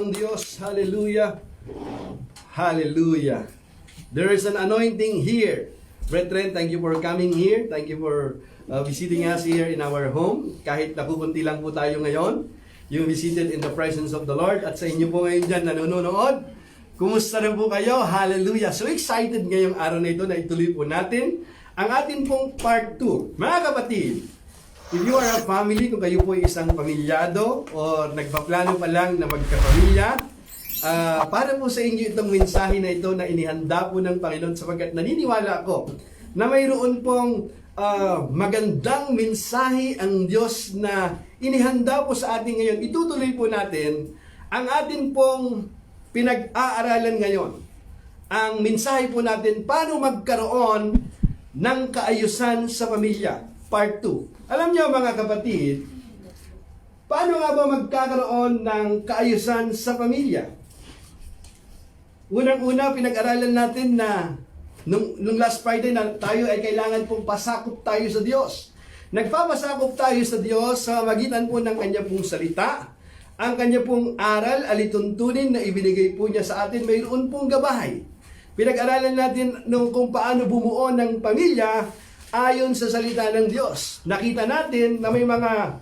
ang Diyos. Hallelujah. Hallelujah. There is an anointing here. Brethren, thank you for coming here. Thank you for visiting us here in our home. Kahit nakukunti lang po tayo ngayon, you visited in the presence of the Lord. At sa inyo po ngayon dyan nanonood, kumusta na po kayo? Hallelujah. So excited ngayong araw na ito na ituloy po natin ang atin pong part 2. Mga kapatid, if you are a family, kung kayo po ay isang pamilyado o nagpaplano pa lang na magkapamilya, para po sa inyo itong mensahe na ito na inihanda po ng Panginoon sapagkat naniniwala ako na mayroon pong magandang mensahe ang Diyos na inihanda po sa atin ngayon. Itutuloy po natin ang atin pong pinag-aaralan ngayon. Ang mensahe po natin, paano magkaroon ng kaayusan sa pamilya. Part 2. Alam niyo mga kapatid, paano nga ba magkakaroon ng kaayusan sa pamilya? Unang-una, pinag-aralan natin na nung last Friday na tayo ay kailangan pong pasakop tayo sa Diyos. Nagpapasakop tayo sa Diyos sa magitan po ng Kanya pong salita, ang Kanya pong aral, alituntunin na ibinigay po niya sa atin, mayroon pong gabay. Pinag-aralan natin kung paano bumuo ng pamilya ayon sa salita ng Diyos. Nakita natin na may mga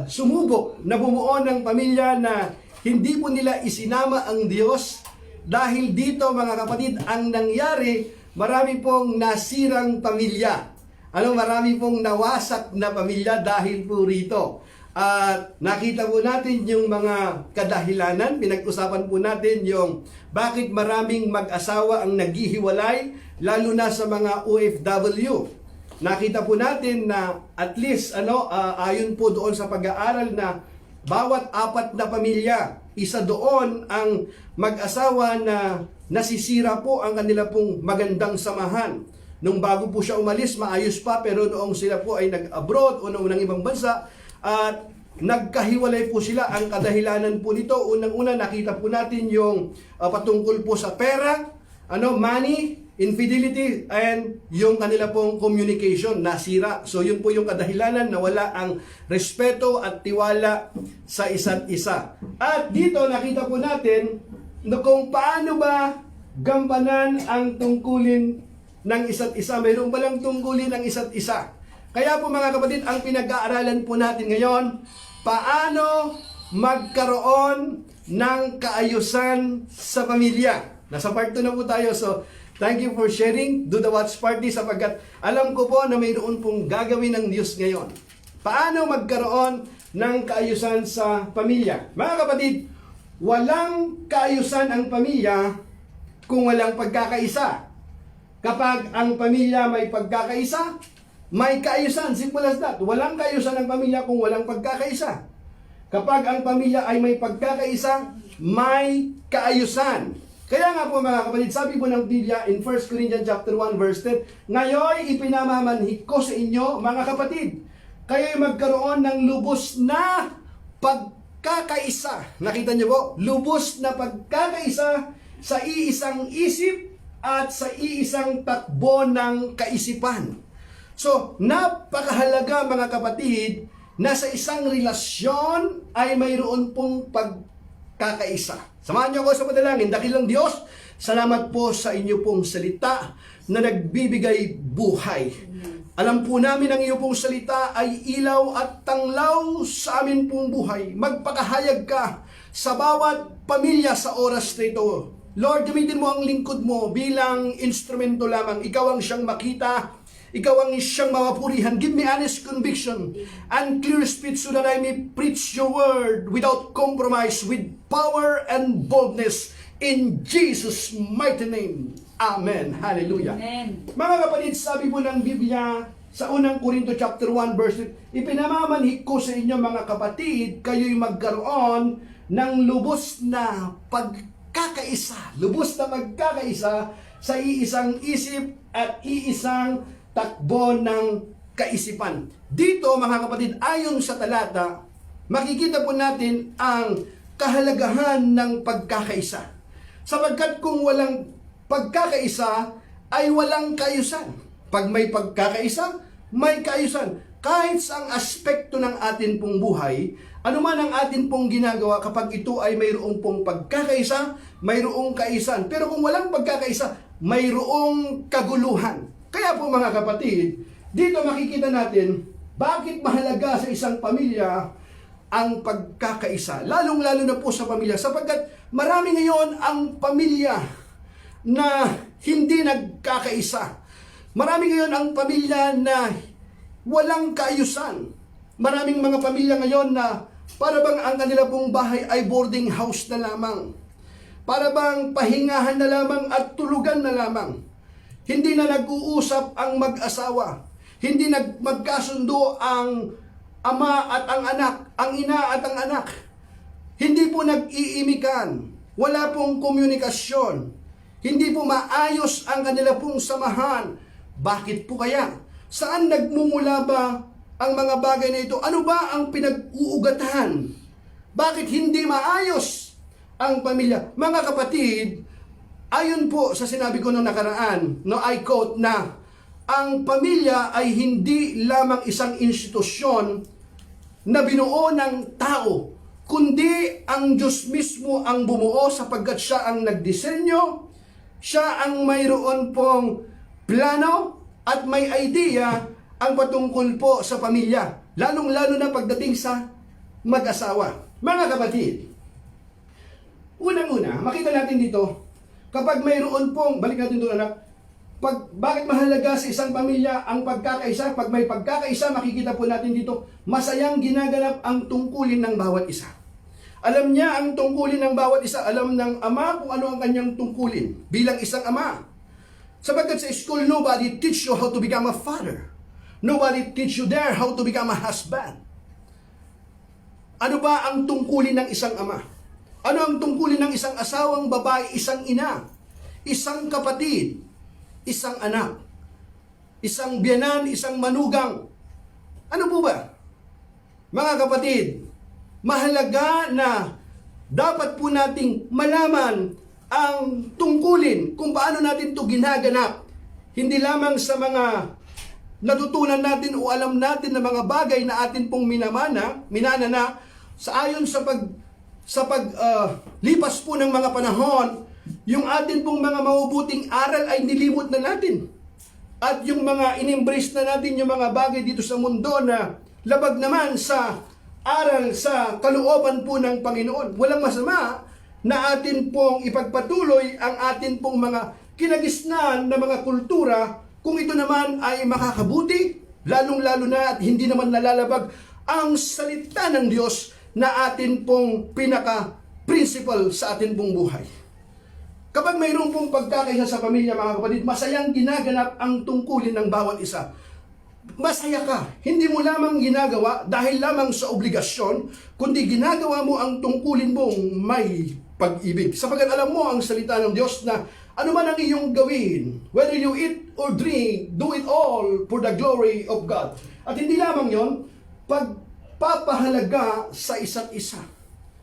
sumubok na bumuo ng pamilya na hindi po nila isinama ang Diyos. Dahil dito mga kapatid, ang nangyari, marami pong nasirang pamilya. Marami pong nawasak na pamilya dahil po rito. At nakita po natin yung mga kadahilanan, pinag-usapan po natin yung bakit maraming mag-asawa ang naghihiwalay, lalo na sa mga OFW. Nakita po natin na at least ayon po doon sa pag-aaral na bawat 4 na pamilya, isa doon ang mag-asawa na nasisira po ang kanila pong magandang samahan. Nung bago po siya umalis, maayos pa, pero noong sila po ay nag-abroad o noong ibang bansa, at nagkahiwalay po sila. Ang kadahilanan po nito, unang-una nakita po natin yung patungkol po sa pera, money, infidelity, and yung kanila pong communication nasira. So yun po yung kadahilanan na wala ang respeto at tiwala sa isa't isa. At dito nakita po natin na kung paano ba gampanan ang tungkulin ng isa't isa. Mayroon palang tungkulin ng isa't isa. Kaya po mga kapatid, ang pinag-aaralan po natin ngayon, paano magkaroon ng kaayusan sa pamilya. Nasa part 2 na po tayo. So, thank you for sharing. Do the watch party sapagkat alam ko po na mayroon pong gagawin ng Diyos ngayon. Paano magkaroon ng kaayusan sa pamilya? Mga kapatid, walang kaayusan ang pamilya kung walang pagkakaisa. Kapag ang pamilya may pagkakaisa, may kaayusan. Simple as that. Walang kaayusan ang pamilya kung walang pagkakaisa. Kapag ang pamilya ay may pagkakaisa, may kaayusan. Kaya nga po mga kapatid, sabi po ng Biblia in 1 Corinthians chapter 1 verse 10, ngayon ipinamamanhik ko sa inyo mga kapatid, kayo'y magkaroon ng lubos na pagkakaisa. Nakita niyo po? Lubos na pagkakaisa sa iisang isip at sa iisang takbo ng kaisipan. So, napakahalaga mga kapatid na sa isang relasyon ay mayroon pong pagkakaisa. Samahan niyo ako sa panalangin. Dakilang Diyos, salamat po sa inyo pong salita na nagbibigay buhay. Alam po namin ang iyo pong salita ay ilaw at tanglaw sa amin pong buhay. Magpakahayag ka sa bawat pamilya sa oras na ito. Lord, gamitin mo ang lingkod mo bilang instrumento lamang. Ikaw ang siyang makita. Ikaw ang siyang mapurihan. Give me honest conviction and clear speech so that I may preach your word without compromise, with power and boldness. In Jesus' mighty name. Amen. Hallelujah. Amen. Mga kapatid, sabi po ng Biblia sa unang Korinto chapter 1 verse 8, ipinamamanhik ko sa inyo mga kapatid, kayo'y magkaroon ng lubos na pagkakaisa. Lubos na magkakaisa sa iisang isip at iisang takbo ng kaisipan. Dito mga kapatid, ayon sa talata, makikita po natin ang kahalagahan ng pagkakaisa. Sapagkat kung walang pagkakaisa, ay walang kaayusan. Pag may pagkakaisa, may kaayusan. Kahit sa ang aspekto ng atin pong buhay, Ano man ang atin pong ginagawa, kapag ito ay mayroong pong pagkakaisa, mayroong kaisan. Pero kung walang pagkakaisa, mayroong kaguluhan. Kaya po mga kapatid, dito makikita natin bakit mahalaga sa isang pamilya ang pagkakaisa. Lalong-lalo na po sa pamilya, sapagkat marami ngayon ang pamilya na hindi nagkakaisa. Marami ngayon ang pamilya na walang kaayusan. Maraming mga pamilya ngayon na para bang ang kanila pong bahay ay boarding house na lamang. Para bang pahingahan na lamang at tulugan na lamang. Hindi na nag-uusap ang mag-asawa. Hindi magkasundo ang ama at ang anak, ang ina at ang anak. Hindi po nag-iimikan. Wala pong komunikasyon. Hindi po maayos ang kanila pong samahan. Bakit po kaya? Saan nagmumula ba ang mga bagay na ito? Ano ba ang pinag-uugatan? Bakit hindi maayos ang pamilya? Mga kapatid, ayon po sa sinabi ko noong nakaraan, no, I quote na, ang pamilya ay hindi lamang isang institusyon na binuo ng tao, kundi ang Diyos mismo ang bumuo sapagkat siya ang nagdisenyo, siya ang mayroon pong plano at may idea ang patungkol po sa pamilya, lalong-lalo na pagdating sa mag-asawa. Mga kapatid, unang-una, makita natin dito, kapag mayroon pong, balik natin doon anak, bakit mahalaga sa isang pamilya ang pagkakaisa? Pag may pagkakaisa, makikita po natin dito, masayang ginaganap ang tungkulin ng bawat isa. Alam niya ang tungkulin ng bawat isa, alam ng ama kung ano ang kanyang tungkulin bilang isang ama. Sapagkat sa school, nobody teach you how to become a father. Nobody teach you there how to become a husband. Ano ba ang tungkulin ng isang ama? Ano ang tungkulin ng isang asawang babae, isang ina, isang kapatid, isang anak, isang biyanan, isang manugang? Ano po ba? Mga kapatid, mahalaga na dapat po nating malaman ang tungkulin kung paano natin ito ginaganap. Hindi lamang sa mga natutunan natin o alam natin na mga bagay na atin pong minana na sa ayon sa lipas po ng mga panahon, yung atin pong mga mabubuting aral ay nilimot na natin. At yung mga in-embrace na natin yung mga bagay dito sa mundo na labag naman sa aral sa kalooban po ng Panginoon. Walang masama na atin pong ipagpatuloy ang atin pong mga kinagisnan na mga kultura kung ito naman ay makakabuti, lalong-lalo na at hindi naman nalalabag ang salita ng Diyos na atin pong pinaka-principle sa atin pong buhay. Kapag mayroon pong pagkakaisa sa pamilya, mga kapatid, masayang ginaganap ang tungkulin ng bawat isa. Masaya ka. Hindi mo lamang ginagawa dahil lamang sa obligasyon, kundi ginagawa mo ang tungkulin mong may pag-ibig. Sapagkat alam mo ang salita ng Diyos na ano man ang iyong gawin, whether you eat or drink, do it all for the glory of God. At hindi lamang yon, pagpapahalaga sa isa't isa.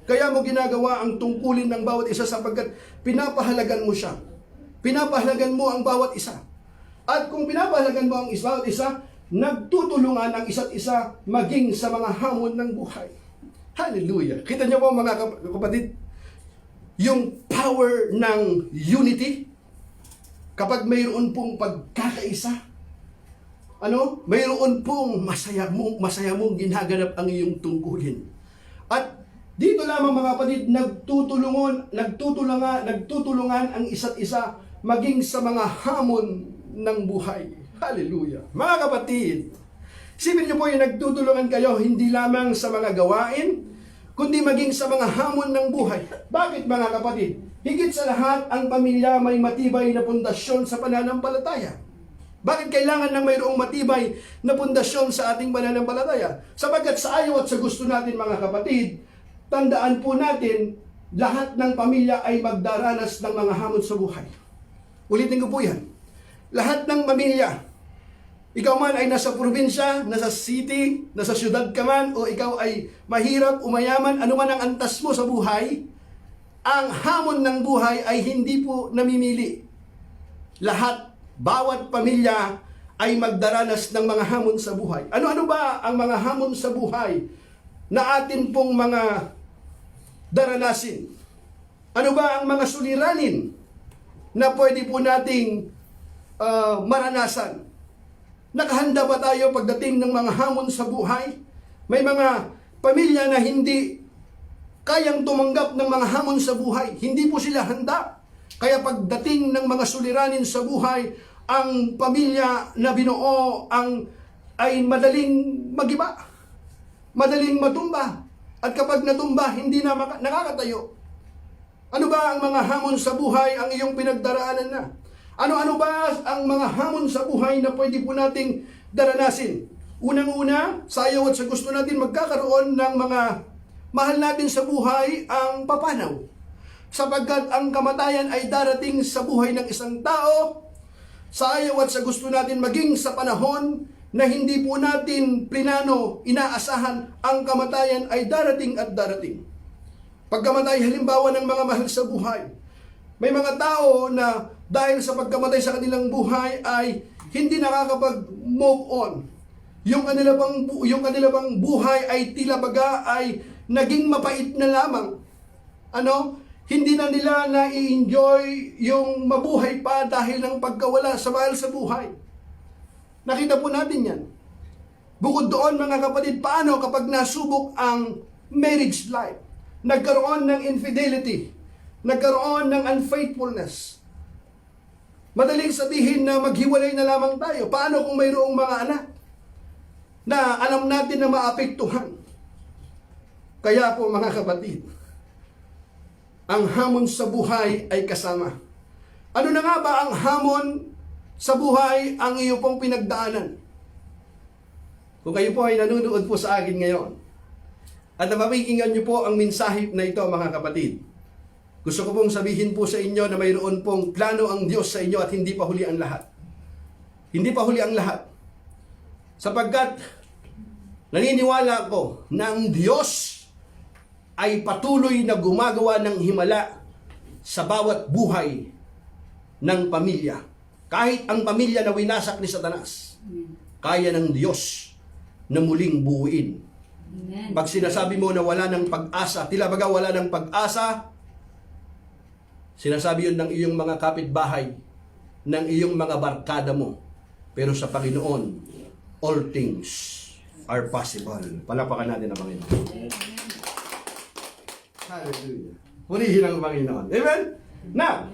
Kaya mo ginagawa ang tungkulin ng bawat isa sapagkat pinapahalagan mo siya. Pinapahalagan mo ang bawat isa. At kung pinapahalagan mo ang bawat isa, nagtutulungan ang isa't isa maging sa mga hamon ng buhay. Hallelujah! Kita niyo po mga kapatid, yung power ng unity, kapag mayroon pong pagkakaisa, mayroon pong masaya mong ginaganap ang iyong tungkulin. At dito lamang mga kapatid, nagtutulungan ang isa't isa maging sa mga hamon ng buhay. Hallelujah! Mga kapatid, isipin niyo po yung nagtutulungan kayo hindi lamang sa mga gawain, kundi maging sa mga hamon ng buhay. Bakit mga kapatid? Higit sa lahat, ang pamilya may matibay na pundasyon sa pananampalataya. Bakit kailangan ng mayroong matibay na pundasyon sa ating pananampalataya? Sapagkat sa ayaw at sa gusto natin mga kapatid, tandaan po natin, lahat ng pamilya ay magdaranas ng mga hamon sa buhay. Ulitin ko po yan. Lahat ng pamilya, ikaw man ay nasa probinsya, nasa city, nasa syudad ka man, o ikaw ay mahirap o mayaman, ano man ang antas mo sa buhay, ang hamon ng buhay ay hindi po namimili. Lahat, bawat pamilya ay magdaranas ng mga hamon sa buhay. Ano-ano ba ang mga hamon sa buhay? na atin pong mga daranasin? Ano ba ang mga suliranin na pwede po nating maranasan? Nakahanda ba tayo pagdating ng mga hamon sa buhay? May mga pamilya na hindi kayang tumanggap ng mga hamon sa buhay. Hindi po sila handa. Kaya pagdating ng mga suliranin sa buhay, ang pamilya na binuo ay madaling magiba, madaling matumba. At kapag natumba, hindi na nakakatayo. Ano ba ang mga hamon sa buhay ang iyong pinagdaraanan na? Ano-ano ba ang mga hamon sa buhay na pwede po nating daranasin? Unang-una, sa ayaw at sa gusto natin magkakaroon ng mga mahal natin sa buhay ang papanaw. Sapagkat ang kamatayan ay darating sa buhay ng isang tao, sa ayaw at sa gusto natin maging sa panahon na hindi po natin plinano, inaasahan, ang kamatayan ay darating at darating. Pagkamatay halimbawa ng mga mahal sa buhay. May mga tao na dahil sa pagkamatay sa kanilang buhay ay hindi nakakapag-move on. Yung kanila bang buhay ay tila baga ay naging mapait na lamang. Hindi na nila na-enjoy yung mabuhay pa dahil ng pagkawala sa mahal sa buhay. Nakita po natin yan. Bukod doon mga kapatid, paano kapag nasubok ang marriage life? Nagkaroon ng infidelity, nagkaroon ng unfaithfulness. Madaling sabihin na maghiwalay na lamang tayo. Paano kung mayroong mga anak na alam natin na maapektuhan? Kaya po mga kapatid, ang hamon sa buhay ay kasama. Ano na nga ba ang hamon sa buhay ang iyo pong pinagdaanan? Kung kayo po ay nanonood po sa akin ngayon, at mapikinggan niyo po ang mensahe na ito mga kapatid, gusto ko pong sabihin po sa inyo na mayroon pong plano ang Diyos sa inyo at hindi pa huli ang lahat. Hindi pa huli ang lahat. Sapagkat naniniwala ako na ang Diyos ay patuloy na gumagawa ng himala sa bawat buhay ng pamilya. Kahit ang pamilya na winasak ni Satanas, kaya ng Diyos na muling buuin. Amen. Pag sinasabi mo na wala ng pag-asa, tila baga wala ng pag-asa, sinasabi yun ng iyong mga kapitbahay, ng iyong mga barkada mo. Pero sa Panginoon, all things are possible. Palapakan natin ang Panginoon. Hallelujah. Purihin ang Panginoon. Amen? Now,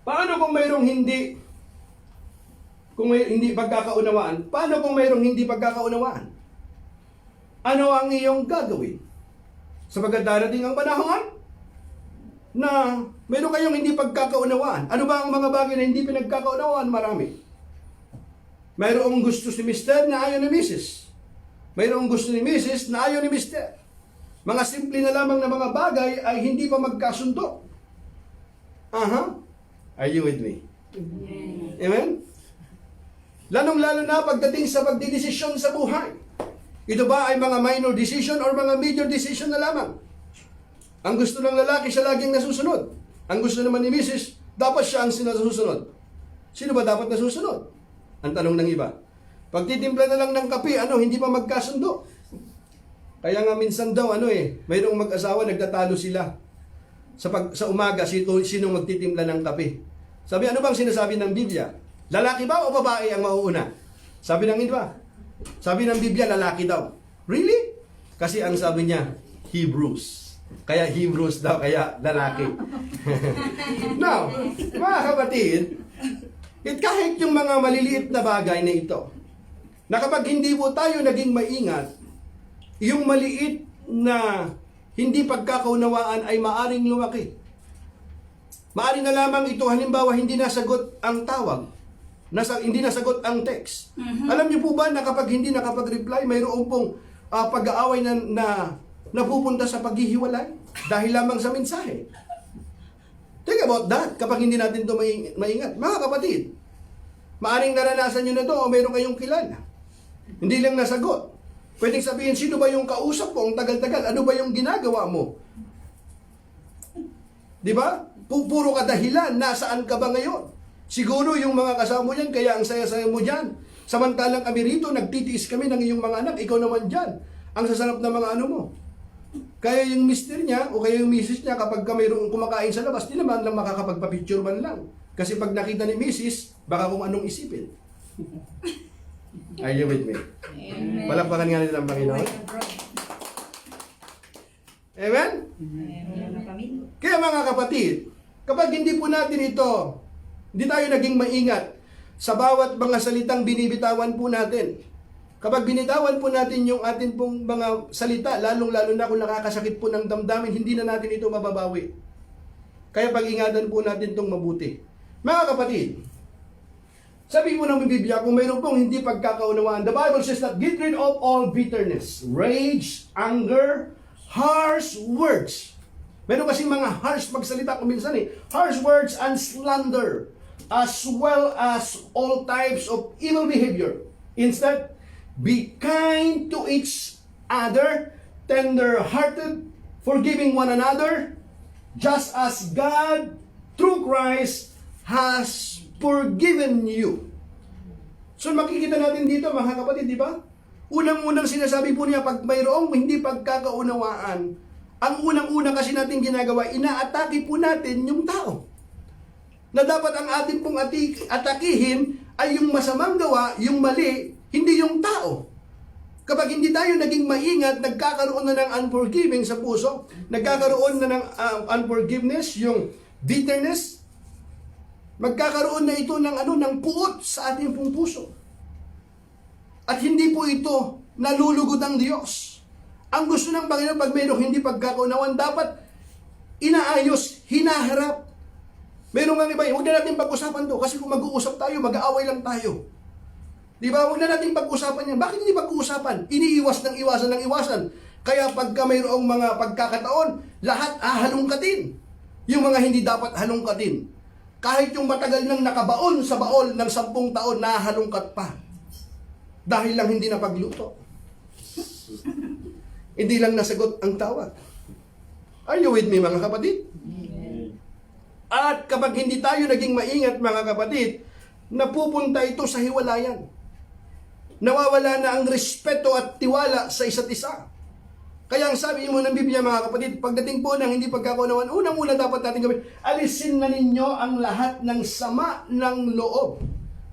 paano kung mayroong hindi pagkakaunawaan? Paano kung mayroong hindi pagkakaunawaan? Ano ang iyong gagawin? Sapagkat darating ang panahon na mayroon kayong hindi pagkakaunawaan. Ano ba ang mga bagay na hindi pinagkakaunawaan? Marami. Mayroong gusto si Mr. na ayaw ni Mrs. Mayroong gusto ni Mrs. na ayaw ni Mr. Mga simple na lamang na mga bagay ay hindi pa magkasundo. Are you with me? Amen? Lalong-lalo na pagdating sa pagdidesisyon sa buhay. Ito ba ay mga minor decision or mga major decision na lamang? Ang gusto ng lalaki, siya laging nasusunod. Ang gusto naman ni Mrs., dapat siya ang sinasusunod. Sino ba dapat nasusunod? Ang tanong ng iba. Pagtitimpla na lang ng kape, hindi pa magkasundo. Kaya nga minsan daw, mayroong mag-asawa, nagtatalo sila. Sa umaga, sinong magtitimpla ng kape? Sabi, ano bang sinasabi ng Biblia? Lalaki ba o babae ang mauuna? Sabi ng iba. Sabi ng Biblia, lalaki daw. Really? Kasi ang sabi niya, Hebrews. Kaya Hebrews daw, kaya lalaki. Now, mga kapatid, kahit yung mga maliliit na bagay na ito, na kapag hindi po tayo naging maingat, yung maliit na hindi pagkakaunawaan ay maaring lumaki. Maaring na lamang ito, halimbawa, hindi nasagot ang tawag. Hindi nasagot ang text. Alam niyo po ba na kapag hindi nakapag-reply, mayroon pong pag-aaway na napupunta sa paghihiwalay dahil lamang sa mensahe. Think about that kapag hindi natin ito maingat. Mga kapatid, maaring naranasan nyo na ito o mayroon kayong kilala. Hindi lang nasagot. Pwedeng sabihin, sino ba yung kausap ko ang tagal-tagal? Ano ba yung ginagawa mo? Di ba? Puro kadahilan, nasaan ka ba ngayon? Siguro yung mga kasama mo dyan, kaya ang saya-saya mo dyan. Samantalang kami rito, nagtitiis kami ng iyong mga anak, ikaw naman dyan. ang sasarap ng mga ano mo. Kaya yung mister niya o kaya yung misis niya kapag ka mayroong kumakain sa labas, di naman lang makakapagpa-picture man lang. Kasi pag nakita ni misis, baka kung anong isipin. Are you with me? Amen. Palakpakan nga nila ang Panginoon. Amen? Kaya mga kapatid, kapag hindi po natin ito, hindi tayo naging maingat sa bawat mga salitang binibitawan po natin. Kapag binitawan po natin yung atin pong mga salita, lalong-lalo na kung nakakasakit po ng damdamin, hindi na natin ito mababawi. Kaya pag-ingatan po natin itong mabuti. Mga kapatid, sabi mo ng Biblia, kung mayroon pong hindi pagkakaunawaan, the Bible says that get rid of all bitterness, rage, anger, harsh words. Meron kasing mga harsh magsalita kung minsan harsh words and slander, as well as all types of evil behavior. Instead, be kind to each other, tender-hearted, forgiving one another, just as God, through Christ, has forgiven you. So makikita natin dito mga kapatid, di ba? Unang-unang sinasabi po niya, pag mayroong hindi pagkakaunawaan, ang unang-unang kasi natin ginagawa, inaatake po natin yung tao. Na dapat ang atin pong atakihin ay yung masamang gawa, yung mali, hindi yung tao. Kapag hindi tayo naging maingat, nagkakaroon na ng unforgiving sa puso, nagkakaroon na ng unforgiveness, yung bitterness, magkakaroon na ito ng puot sa ating pong puso. At hindi po ito nalulugod ang Diyos. Ang gusto ng Panginoon, pag mayroong hindi pagkakaunawan, dapat inaayos, hinaharap. Mayroong nga iba, huwag na natin pag-usapan to, kasi kung mag-uusap tayo, mag-aaway lang tayo. Di ba? Huwag na natin pag-usapan yan. Bakit hindi pag-uusapan? Iniiwas ng iwasan. Kaya pagka mayroong mga pagkakataon, lahat hahalongkatin. Yung mga hindi dapat halongkatin. Kahit yung matagal nang nakabaon sa baol ng 10 taon, nahalongkat pa. Dahil lang hindi na pagluto. Hindi lang nasagot ang tawag. Are you with me, mga kapatid? At kapag hindi tayo naging maingat, mga kapatid, napupunta ito sa hiwalayan. Nawawala na ang respeto at tiwala sa isa't isa. Kaya ang sabi mo ng Biblia, mga kapatid, pagdating po ng hindi pagkakaunawaan, unang-una dapat natin gawin, alisin na ninyo ang lahat ng sama ng loob.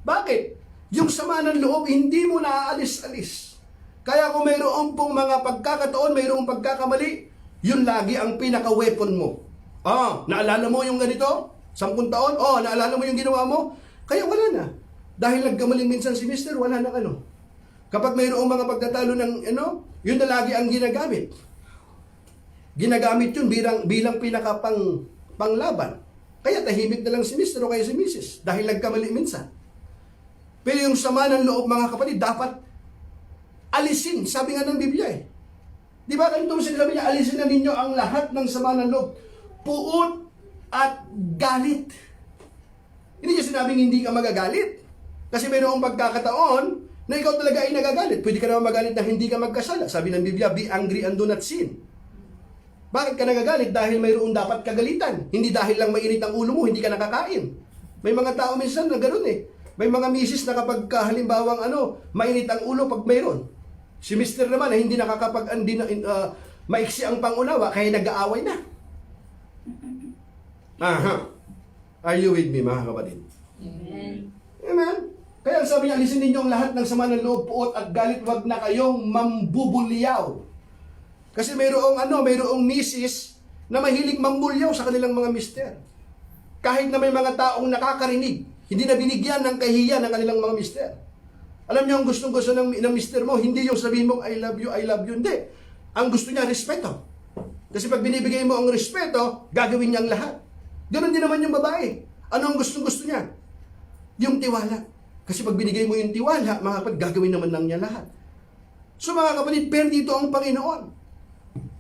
Bakit? Yung sama ng loob, hindi mo naaalis-alis. Kaya kung mayroon pong mga pagkakataon, mayroong pagkakamali, yun lagi ang pinaka-weapon mo. Naalala mo yung ganito? 10 taon? Naalala mo yung ginawa mo? Kaya wala na. Dahil nagkamaling minsan si Mister, wala na Kapag mayroong mga pagtatalo ng yun na lagi ang ginagamit. Ginagamit yun bilang panglaban. Kaya tahimik na lang si Mister o kaya si Mrs. dahil nagkamali minsan. Pero yung sama ng loob, mga kapatid, dapat alisin. Sabi nga ng Biblia Di ba ganito sinabi niya, alisin na ninyo ang lahat ng sama ng loob. Puot at galit. Hindi niya sinabing hindi ka magagalit. Kasi mayroong pagkakataon na ikaw talaga ay nagagalit. Pwede ka naman magalit na hindi ka magkasala. Sabi ng Biblia, be angry and do not sin. Bakit ka nagagalit? Dahil mayroong dapat kagalitan. Hindi dahil lang mainit ang ulo mo, hindi ka nakakain. May mga tao minsan na ganoon May mga misis na kapag halimbawang mainit ang ulo pag mayroon. Si Mister naman na hindi maiksi ang pangunawa, kaya nag-aaway na. Are you with me, mga kapatid? Amen. Amen. Kaya sabi niya, alisin ninyo ang lahat ng sama ng loob, puot at galit, wag na kayong mambubulyaw. Kasi mayroong misis na mahilig mambulyaw sa kanilang mga mister. Kahit na may mga taong nakakarinig, hindi na binigyan ng kahihiyan ng kanilang mga mister. Alam niyo ang gustong-gusto ng mister mo, hindi yung sabihin mo, I love you, hindi. Ang gusto niya, respeto. Kasi pag binibigay mo ang respeto, gagawin niya ang lahat. Ganon din naman yung babae. Ano ang gustong-gusto niya? Yung tiwala. Kasi pag binigay mo yung tiwala, mga kapatid, gagawin naman lang niya lahat. So mga kapatid, pero dito ang Panginoon.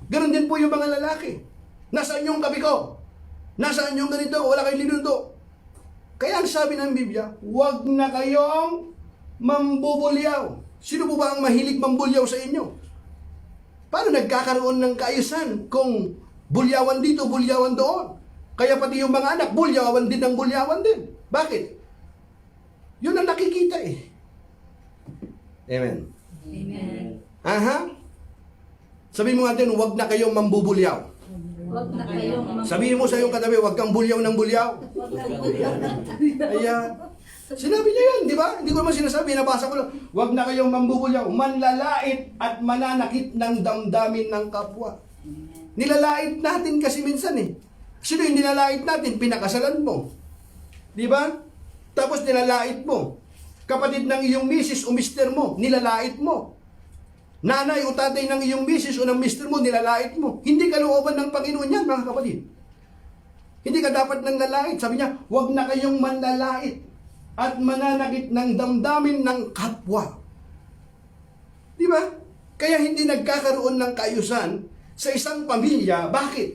Ganon din po yung mga lalaki. Nasaan yung kape ko? Nasaan yung ganito? Wala kayong linuto. Kaya ang sabi ng Biblia, huwag na kayong mambubulyaw. Sino po ba ang mahilig mambulyaw sa inyo? Paano nagkakaroon ng kaayusan kung bulyawan dito, bulyawan doon? Kaya pati yung mga anak, bulyawan din ang bulyawan din. Bakit? Yun ang nakikita Amen. Amen. Sabihin mo natin, huwag na kayong mambubulyaw. Huwag na kayong Sabihin mo sa iyong katabi, huwag kang bulyaw ng bulyaw. Ayan. Sinabi niya yan, di ba? Hindi ko naman sinasabi, nabasa ko lang. Huwag na kayong mambubulyaw, manlalait at mananakit ng damdamin ng kapwa. Nilalait natin kasi minsan eh. Sino yung nilalait natin? Pinakasalan mo. Di ba? Tapos nilalait mo. Kapatid ng iyong misis o mister mo, nilalait mo. Nanay o tatay ng iyong misis o ng mister mo, nilalait mo. Hindi kalooban ng Panginoon yan, mga kapatid. Hindi ka dapat nang lalait. Sabi niya, huwag na kayong manlalait at mananakit ng damdamin ng kapwa. Di ba? Kaya hindi nagkakaroon ng kaayusan sa isang pamilya. Bakit?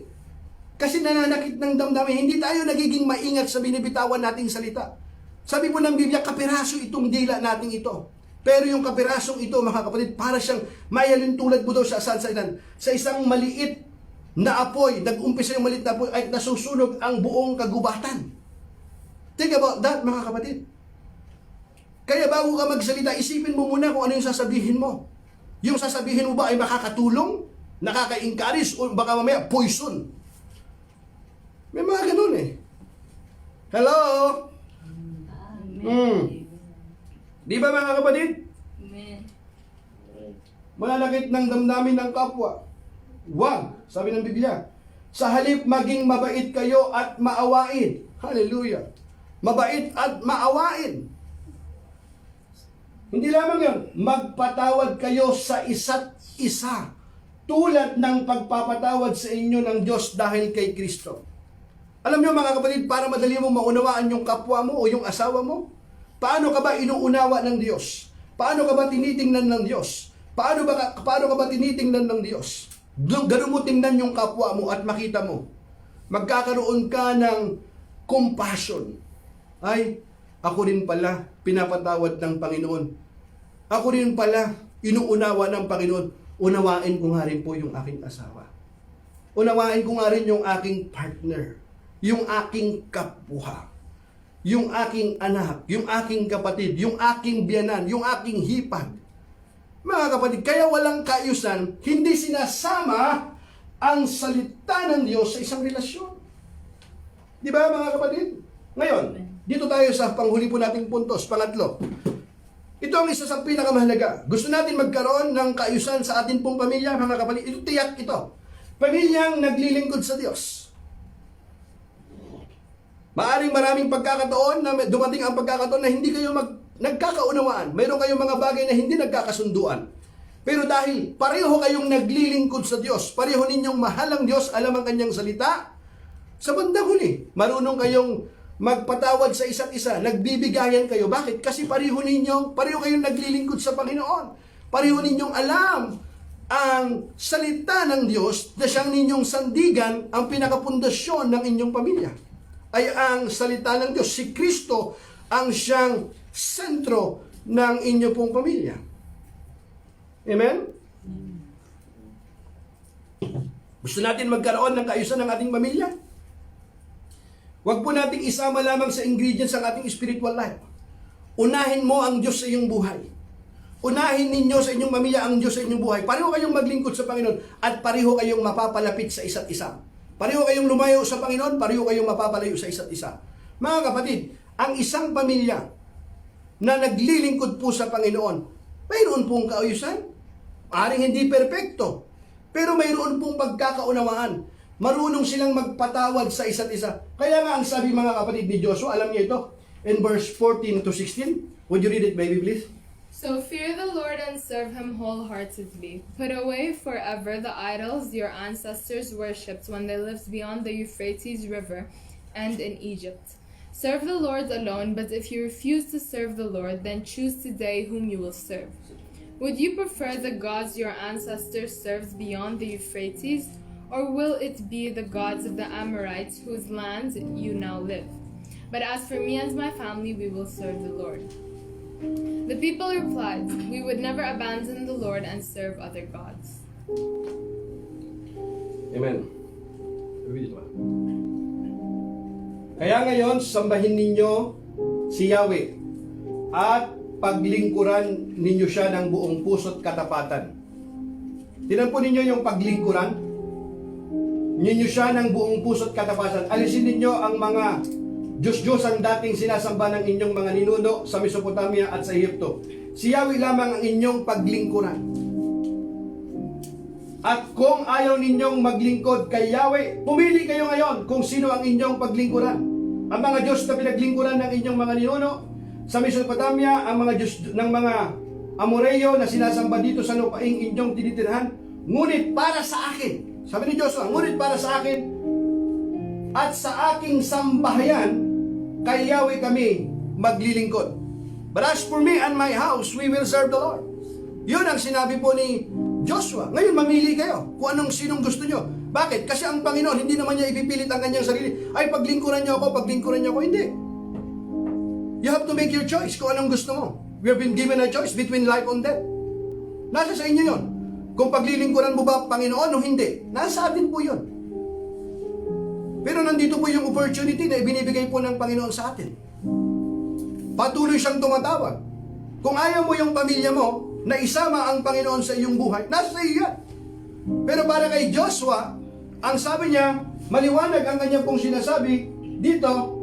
Kasi nananakit ng damdamin. Hindi tayo nagiging maingat sa binibitawan nating salita. Sabi po ng Biblia, kapiraso itong dila nating ito. Pero yung kapirasong ito, mga kapatid, para siyang mayalintulad mo daw sa sansa-inan. Sa isang maliit na apoy, nag-umpisa yung maliit na apoy, ay nasusunog ang buong kagubatan. Think about that, mga kapatid. Kaya bago ka magsalita, isipin mo muna kung ano yung sasabihin mo. Yung sasabihin mo ba ay makakatulong, nakaka-encourage, o baka mamaya poison. May mga ganun eh. Hello? Di ba mga kapatid? Amen. Mananakit ng damdamin ng kapwa. Huwag, sabi ng Biblia. Sa halip maging mabait kayo at maawain. Hallelujah. Mabait at maawain. Hindi lamang yan, magpatawad kayo sa isa't isa. Tulad ng pagpapatawad sa inyo ng Diyos dahil kay Kristo. Alam niyo mga kapatid, para madali mo maunawaan yung kapwa mo o yung asawa mo, paano ka ba inuunawa ng Diyos? Paano ka ba tinitingnan ng Diyos? Paano ka ba tinitingnan ng Diyos? Ganun mo tingnan yung kapwa mo at makita mo. Magkakaroon ka ng compassion. Ay, ako rin pala pinapatawad ng Panginoon. Ako rin pala inuunawa ng Panginoon. Unawain ko nga rin po yung aking asawa. Unawain ko nga rin yung aking partner. Yung aking kapwa. Yung aking anak, yung aking kapatid, yung aking biyanan, yung aking hipag. Mga kapatid, kaya walang kaayusan, hindi sinasama ang salita ng Diyos sa isang relasyon. Di ba mga kapatid? Ngayon, dito tayo sa panghuli po nating puntos, pangatlo. Ito ang isa sa pinakamahalaga. Gusto natin magkaroon ng kaayusan sa ating pong pamilya, mga kapatid. Ito tiyak ito. Pamilyang naglilingkod sa Diyos. Maaring maraming pagkakataon na dumating ang pagkakataon na hindi kayo nagkakaunawaan. Mayroon kayong mga bagay na hindi nagkakasunduan. Pero dahil pareho kayong naglilingkod sa Diyos, pareho ninyong mahal ang Diyos, alam ang kanyang salita, sa bandang huli, marunong kayong magpatawad sa isa't isa, nagbibigayan kayo. Bakit? Kasi pareho kayong naglilingkod sa Panginoon. Pareho ninyong alam ang salita ng Diyos na siyang ninyong sandigan, ang pinakapundasyon ng inyong pamilya ay ang salita ng Diyos. Si Kristo ang siyang sentro ng inyo pong pamilya. Amen? Gusto natin magkaroon ng kaayusan ng ating pamilya? Huwag po nating isama lamang sa ingredients ang ating spiritual life. Unahin mo ang Diyos sa iyong buhay. Unahin ninyo sa inyong pamilya ang Diyos sa inyong buhay. Pareho kayong maglingkod sa Panginoon at pareho kayong mapapalapit sa isa't isa. Pareho kayong lumayo sa Panginoon, pareho kayong mapapalayo sa isa't isa. Mga kapatid, ang isang pamilya na naglilingkod po sa Panginoon, mayroon pong kaayusan. Maaring hindi perpekto, pero mayroon pong pagkakaunawaan. Marunong silang magpatawad sa isa't isa. Kaya nga ang sabi mga kapatid ni Joshua, alam niyo ito, in verse 14 to 16. Would you read it, baby, please? So fear the Lord and serve him wholeheartedly. Put away forever the idols your ancestors worshipped when they lived beyond the Euphrates River and in Egypt. Serve the Lord alone, but if you refuse to serve the Lord, then choose today whom you will serve. Would you prefer the gods your ancestors served beyond the Euphrates, or will it be the gods of the Amorites whose land you now live? But as for me and my family, we will serve the Lord. The people replied, we would never abandon the Lord and serve other gods. Amen. Kaya ngayon, sambahin ninyo si Yahweh at paglingkuran ninyo siya ng buong puso't katapatan. Tinan po ninyo yung paglingkuran. Ninyo siya ng buong puso't katapasan. Alisin ninyo ang mga Diyos-Diyos ang dating sinasamba ng inyong mga ninuno sa Mesopotamia at sa Egypto. Si Yahweh lamang ang inyong paglingkuran. At kung ayaw ninyong maglingkod kay Yahweh, pumili kayo ngayon kung sino ang inyong paglingkuran. Ang mga Diyos na pinaglingkuran ng inyong mga ninuno sa Mesopotamia, ang mga Diyos ng mga Amoreo na sinasamba dito sa lupaing inyong tinitirhan, ngunit para sa akin, sabi ni Joshua, ngunit para sa akin at sa aking sambahayan, kay Yahweh kami maglilingkod. But as for me and my house, we will serve the Lord. Yun ang sinabi po ni Joshua. Ngayon, mamili kayo kung anong sinong gusto nyo. Bakit? Kasi ang Panginoon, hindi naman niya ipipilit ang kanyang sarili. Ay, paglingkuran nyo ako, paglingkuran nyo ako. Hindi. You have to make your choice kung anong gusto mo. We have been given a choice between life and death. Nasa sa inyo yun. Kung paglilingkuran mo ba Panginoon o hindi, nasa atin po yun. Pero nandito po yung opportunity na ibinibigay po ng Panginoon sa atin. Patuloy siyang tumatawag. Kung ayaw mo yung pamilya mo na isama ang Panginoon sa iyong buhay, nasa sa iyo yan. Pero para kay Joshua, ang sabi niya, maliwanag ang kanya pong sinasabi dito,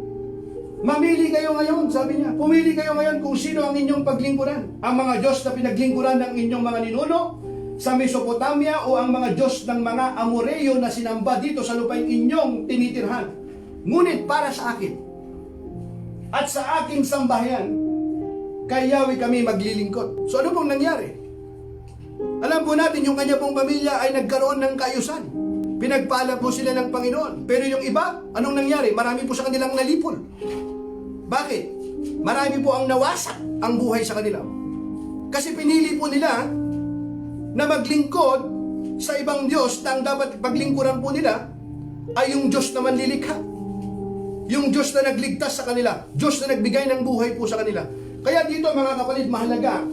mamili kayo ngayon, sabi niya. Pumili kayo ngayon kung sino ang inyong paglingkuran. Ang mga Diyos na pinaglingkuran ng inyong mga ninuno sa Mesopotamia o ang mga Diyos ng mga Amoreo na sinamba dito sa lupaing inyong tinitirhan. Ngunit para sa akin at sa aking sambahayan, kay Yahweh kami maglilingkod. So ano pong nangyari? Alam po natin yung kanya pong pamilya ay nagkaroon ng kaayusan. Pinagpala po sila ng Panginoon. Pero yung iba, anong nangyari? Marami po sa kanilang nalipol. Bakit? Marami po ang nawasak ang buhay sa kanila. Kasi pinili po nila na maglingkod sa ibang Diyos na ang dapat paglingkuran po nila ay yung Diyos na manlilikha. Yung Diyos na nagligtas sa kanila. Diyos na nagbigay ng buhay po sa kanila. Kaya dito mga kapatid, mahalaga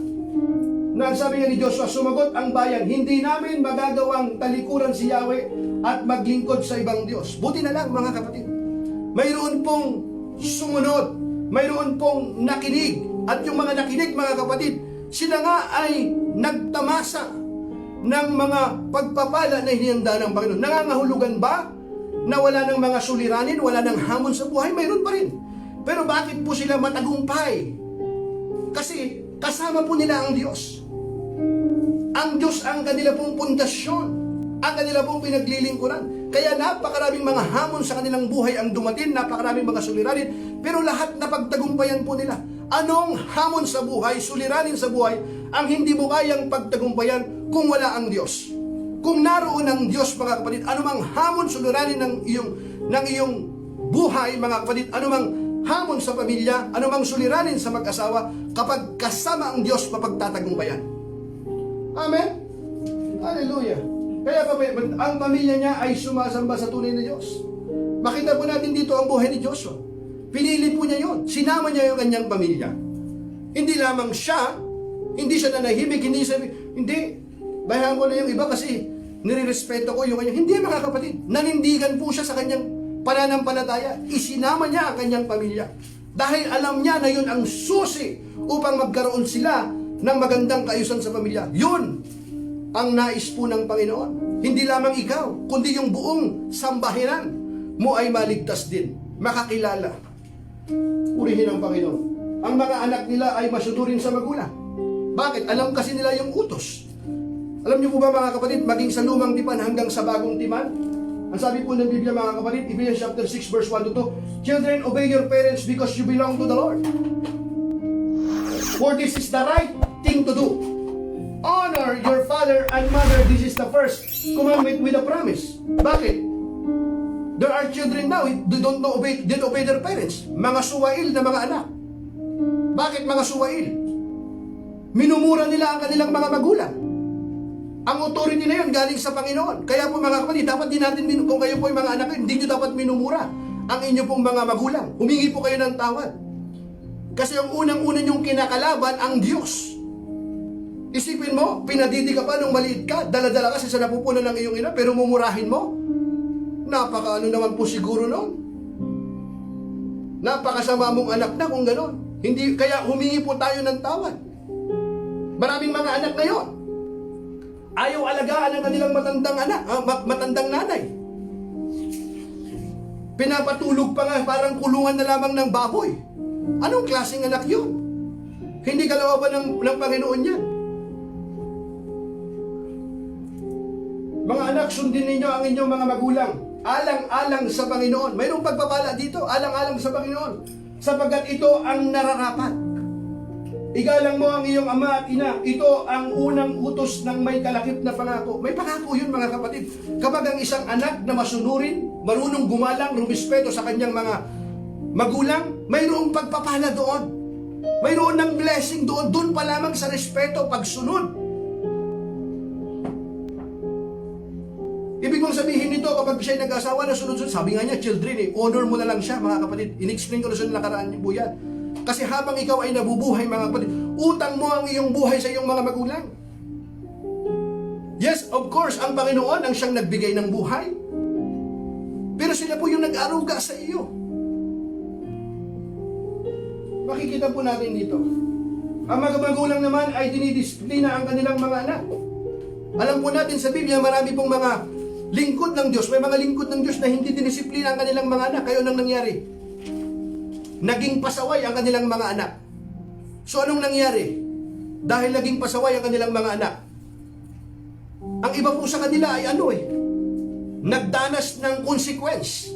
na ang sabi nga ni Joshua, sumagot ang bayan, hindi namin magagawang talikuran si Yahweh at maglingkod sa ibang Diyos. Buti na lang mga kapatid. Mayroon pong sumunod, mayroon pong nakinig. At yung mga nakinig mga kapatid, sila nga ay nagtamasa ng mga pagpapala na hinihanda ng Panginoon. Nangangahulugan ba na wala ng mga suliranin, wala ng hamon sa buhay? Mayroon pa rin. Pero bakit po sila matagumpay? Kasi kasama po nila ang Diyos. Ang Diyos ang kanila pong pundasyon, ang kanila pong pinaglilingkuran. Kaya napakaraming mga hamon sa kanilang buhay ang dumating, napakaraming mga suliranin, pero lahat na pagtagumpayan po nila. Anong hamon sa buhay, suliranin sa buhay, ang hindi mo kayang pagtagumpayan kung wala ang Diyos? Kung naroon ang Diyos, mga kapatid, anumang hamon, suliranin ng iyong buhay, mga kapatid, anumang hamon sa pamilya, anumang suliranin sa mag-asawa, kapag kasama ang Diyos, mapagtatagumpayan. Amen? Hallelujah. Kaya ang pamilya niya ay sumasamba sa tunay na Diyos. Makita po natin dito ang buhay ni Joshua. Pinili po niya yon. Sinama niya yung kanyang pamilya. Hindi lamang siya, hindi siya nanahimik, hindi, bayahan ko na yung iba kasi nirerespeto ko yung kanyang, hindi mga kapatid, nanindigan po siya sa kanyang pananampalataya. Isinama niya ang kanyang pamilya. Dahil alam niya na yun ang susi upang magkaroon sila ng magandang kaayusan sa pamilya. Yun ang nais po ng Panginoon. Hindi lamang ikaw, kundi yung buong sambahinan mo ay maligtas din, makakilala. Purihin ang Panginoon. Ang mga anak nila ay masunurin sa magulang. Bakit? Alam kasi nila yung utos. Alam niyo po ba mga kapatid, maging sa lumang tipan hanggang sa bagong tipan? Ang sabi po ng Biblia mga kapatid, Ephesians chapter 6 verse 1 to 2, children, obey your parents because you belong to the Lord. For this is the right thing to do. Honor your father and mother. This is the first commandment with a promise. Bakit? There are children now, they don't obey their parents. Mga suwail na mga anak. Bakit mga suwail? Minumura nila ang kanilang mga magulang. Ang authority na yun galing sa Panginoon. Kaya po mga kapatid, dapat din natin, kung kayo po yung mga anak, hindi nyo dapat minumura ang inyo pong mga magulang. Humingi po kayo ng tawad. Kasi ang unang-una nyong kinakalaban, ang Diyos. Isipin mo, pinadidi ka pa nung maliit ka, dala-dala ka sa napupunan ng iyong ina, pero mumurahin mo? Napaka-ano naman po siguro noon. Napakasama mong anak na kung gano'n. Hindi, kaya humingi po tayo ng tawad. Maraming mga anak ngayon, Ayaw alagaan ang kanilang matandang anak, matandang nanay. Pinapatulog pa nga, parang kulungan na lamang ng baboy. Anong klaseng anak yun? Hindi kalooban ng Panginoon yan. Mga anak, sundin ninyo ang inyong mga magulang. Alang-alang sa Panginoon. Mayroong pagpapala dito, alang-alang sa Panginoon. Sapagkat ito ang nararapat. Igalang mo ang iyong ama at ina. Ito ang unang utos ng may kalakip na pangako. May pangako yun, mga kapatid. Kapag ang isang anak na masunurin, marunong gumalang, rumispeto sa kanyang mga magulang, mayroong pagpapala doon. Mayroon ng blessing doon. Doon pa lamang sa respeto, pagsunod. Ibig kong sabihin nito, kapag siya'y nag-asawa na sunod-sunod, sabi nga niya, children, honor mo na lang siya, mga kapatid. In-explain ko na sa nakaraan niyo po yan. Kasi habang ikaw ay nabubuhay, mga kapatid, utang mo ang iyong buhay sa iyong mga magulang. Yes, of course, ang Panginoon ang siyang nagbigay ng buhay. Pero sila po yung nag-aruga sa iyo. Makikita po natin dito. Ang mga magulang naman ay dinidisiplina ang kanilang mga anak. Alam po natin sa Biblia, marami pong mga lingkod ng Diyos. May mga lingkod ng Diyos na hindi dinisiplina ang kanilang mga anak. Kaya anong nangyari? Naging pasaway ang kanilang mga anak. So anong nangyari? Dahil naging pasaway ang kanilang mga anak, ang iba po sa kanila ay nagdanas ng consequence.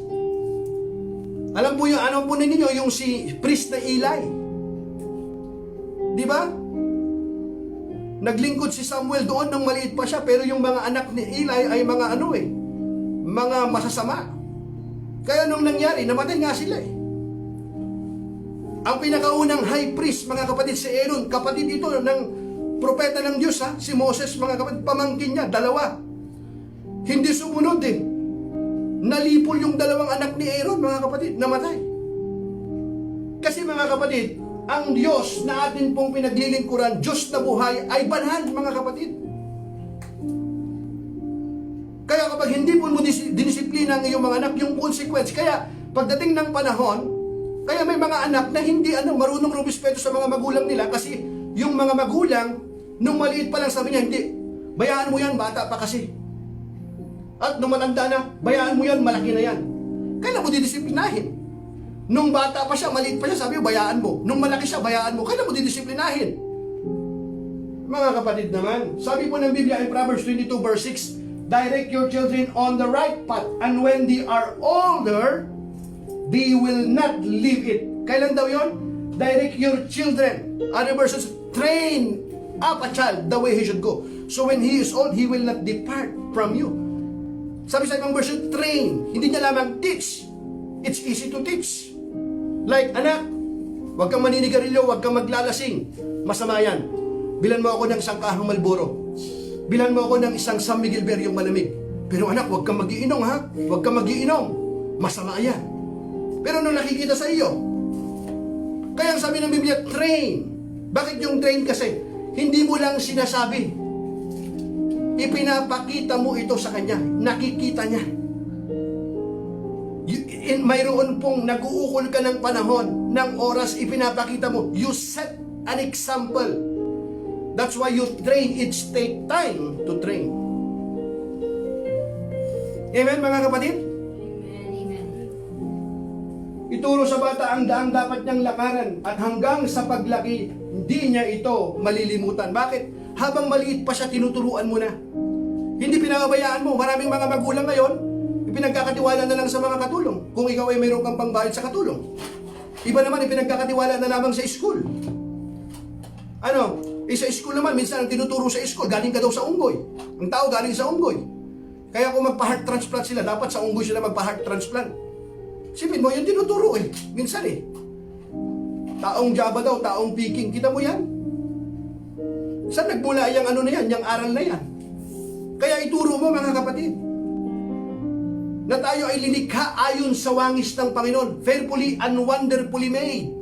Alam po yung ano po ninyo, yung si priest na Eli. Di ba? Naglingkod si Samuel doon nang maliit pa siya, pero yung mga anak ni Eli ay mga mga masasama. Kaya nung nangyari, namatay nga sila Ang pinakaunang high priest, mga kapatid, si Aaron, kapatid ito ng propeta ng Diyos, si Moses, mga kapatid, pamangkin niya, 2. Hindi sumunod Nalipol yung 2 anak ni Aaron, mga kapatid, namatay. Kasi mga kapatid, ang Diyos na atin pong pinaglilingkuran, Diyos na buhay, ay banal, mga kapatid. Kaya kapag hindi po mo dinisiplina ang iyong mga anak, yung consequence, kaya pagdating ng panahon, kaya may mga anak na hindi marunong rumispeto sa mga magulang nila, kasi yung mga magulang, nung maliit pa lang sabi niya, hindi, bayaan mo yan, bata pa kasi. At nung matanda na, bayaan mo yan, malaki na yan. Kailan mo didisiplinahin? Nung bata pa siya, maliit pa siya, sabi mo, bayaan mo. Nung malaki siya, bayaan mo. Kailan mo didisiplinahin? Mga kapatid naman, sabi po ng Biblia in Proverbs 22 verse 6, direct your children on the right path, and when they are older, they will not leave it. Kailan daw yon? Direct your children. Other verses, train up a child the way he should go. So when he is old, he will not depart from you. Sabi sa ibang version, train. Hindi niya lamang teach. It's easy to teach. Like, anak, huwag kang maninigarilyo, huwag kang maglalasing. Masama yan. Bilan mo ako ng isang kahang Malboro. Bilan mo ako ng isang San Miguel Beryong malamig. Pero anak, huwag kang mag-iinom, ha? Huwag kang mag-iinom. Masama yan. Pero nung nakikita sa iyo, kaya ang sabi ng Biblia, train. Bakit yung train kasi? Hindi mo lang sinasabi. Ipinapakita mo ito sa kanya. Nakikita niya. Mayroon pong nag-uukol ka ng panahon, ng oras, ipinapakita mo. You set an example. That's why you train. It take time to train. Amen, mga kapatid? Amen. Ituro sa bata ang daang dapat niyang lakaran, at hanggang sa paglaki, hindi niya ito malilimutan. Bakit? Habang maliit pa siya, tinuturuan mo na. Hindi pinababayaan mo. Maraming mga magulang ngayon, ipinagkakatiwala na lang sa mga katulong. Kung ikaw ay mayroon kang pangbayad sa katulong. Iba naman, ipinagkakatiwala na lamang sa school. Sa school naman, minsan ang tinuturo sa school, galing ka daw sa unggoy. Ang tao galing sa unggoy. Kaya kung magpa-heart transplant sila, dapat sa unggoy sila magpa-heart transplant. Sipin mo, yung tinuturo minsan Taong Java daw, taong Peking. Kita mo yan? Saan nagmula yung na yan, yung aral na yan? Kaya ituro mo, mga kapatid, na tayo ay lilikha ayon sa wangis ng Panginoon, fearfully and wonderfully made.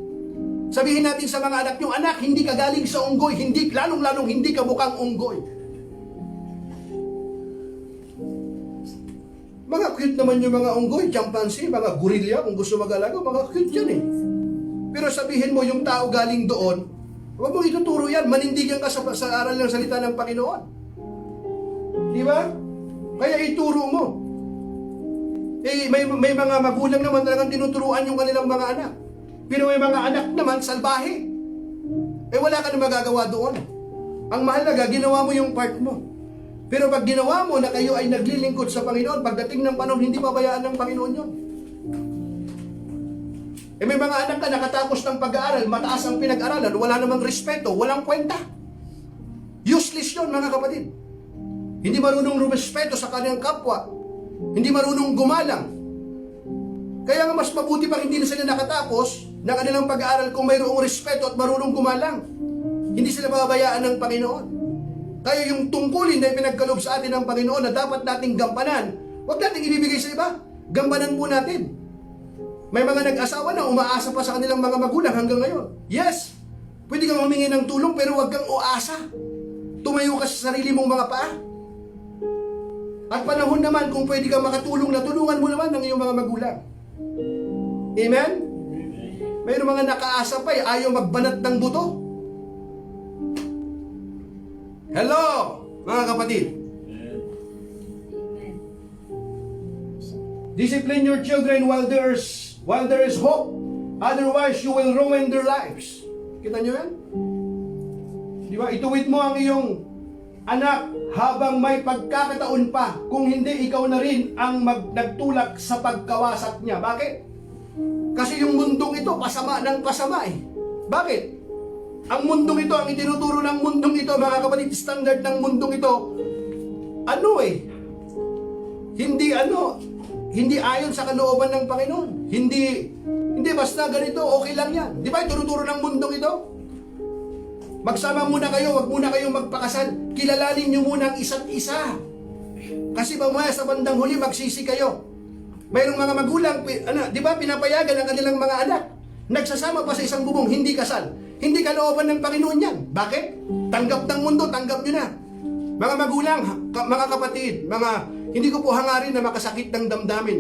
Sabihin natin sa mga anak nyo, anak, hindi ka galing sa unggoy, hindi, lalong-lalong hindi ka mukhang unggoy. Mga cute naman yung mga unggoy, chimpanzee, mga gorilla, kung gusto mag-alaga, mga cute yan Pero sabihin mo, yung tao galing doon, huwag mong ituturo yan, manindigan ka sa aral ng salita ng Panginoon. Di ba? Kaya ituro mo. May mga magulang naman talagang tinuturuan yung kanilang mga anak. Pero may mga anak naman salbahe. Wala ka na magagawa doon. Ang mahalaga, ginawa mo yung part mo. Pero pag ginawa mo na kayo ay naglilingkod sa Panginoon, pagdating ng panahon, hindi pabayaan ng Panginoon yun. May mga anak ka nakatapos ng pag-aaral, mataas ang pinag-aralan, wala namang respeto, walang kwenta. Useless yun, mga kapatid. Hindi marunong rumespeto sa kanilang kapwa. Hindi marunong gumalang. Kaya nga mas mabuti pang hindi na sila nakatapos ng kanilang pag-aaral kung mayroong respeto at marunong gumalang. Hindi sila babayaan ng Panginoon. Kaya yung tungkulin na pinagkaloob sa atin ng Panginoon na dapat nating gampanan, huwag nating ibibigay sa iba. Gampanan po natin. May mga nag-asawa na umaasa pa sa kanilang mga magulang hanggang ngayon. Yes, pwede kang humingi ng tulong pero huwag kang uasa. Tumayo ka sa sarili mong mga paa. At panahon naman kung pwede kang makatulong na tulungan mo naman ng iyong mga magulang. Amen? Mayroong mga nakaasa pa ayaw magbanat ng buto. Hello, mga kapatid. Amen. Discipline your children while there is hope. Otherwise, you will ruin their lives. Kita nyo yan? Di ba? Ituwid mo ang iyong anak habang may pagkakataon pa. Kung hindi, ikaw na rin ang nagtulak sa pagkawasak niya. Bakit? Kasi yung mundong ito, pasama ng pasama eh. Bakit? Ang mundong ito, ang itinuturo ng mundong ito, mga kapatid, standard ng mundong ito, hindi ayon sa kalooban ng Panginoon. Hindi basta ganito, okay lang yan. Di ba itinuturo ng mundong ito? Magsama muna kayo, wag muna kayong magpakasal. Kilalanin nyo muna ang isa't isa. Kasi mamaya sa bandang huli, magsisi kayo. Mayroong mga magulang, di ba pinapayagan ang kanilang mga anak. Nagsasama pa sa isang bubong, hindi kasal. Hindi kalooban ng Panginoon yan. Bakit? Tanggap ng mundo, tanggap nyo na. Mga magulang, mga kapatid, hindi ko po hangarin na makasakit ng damdamin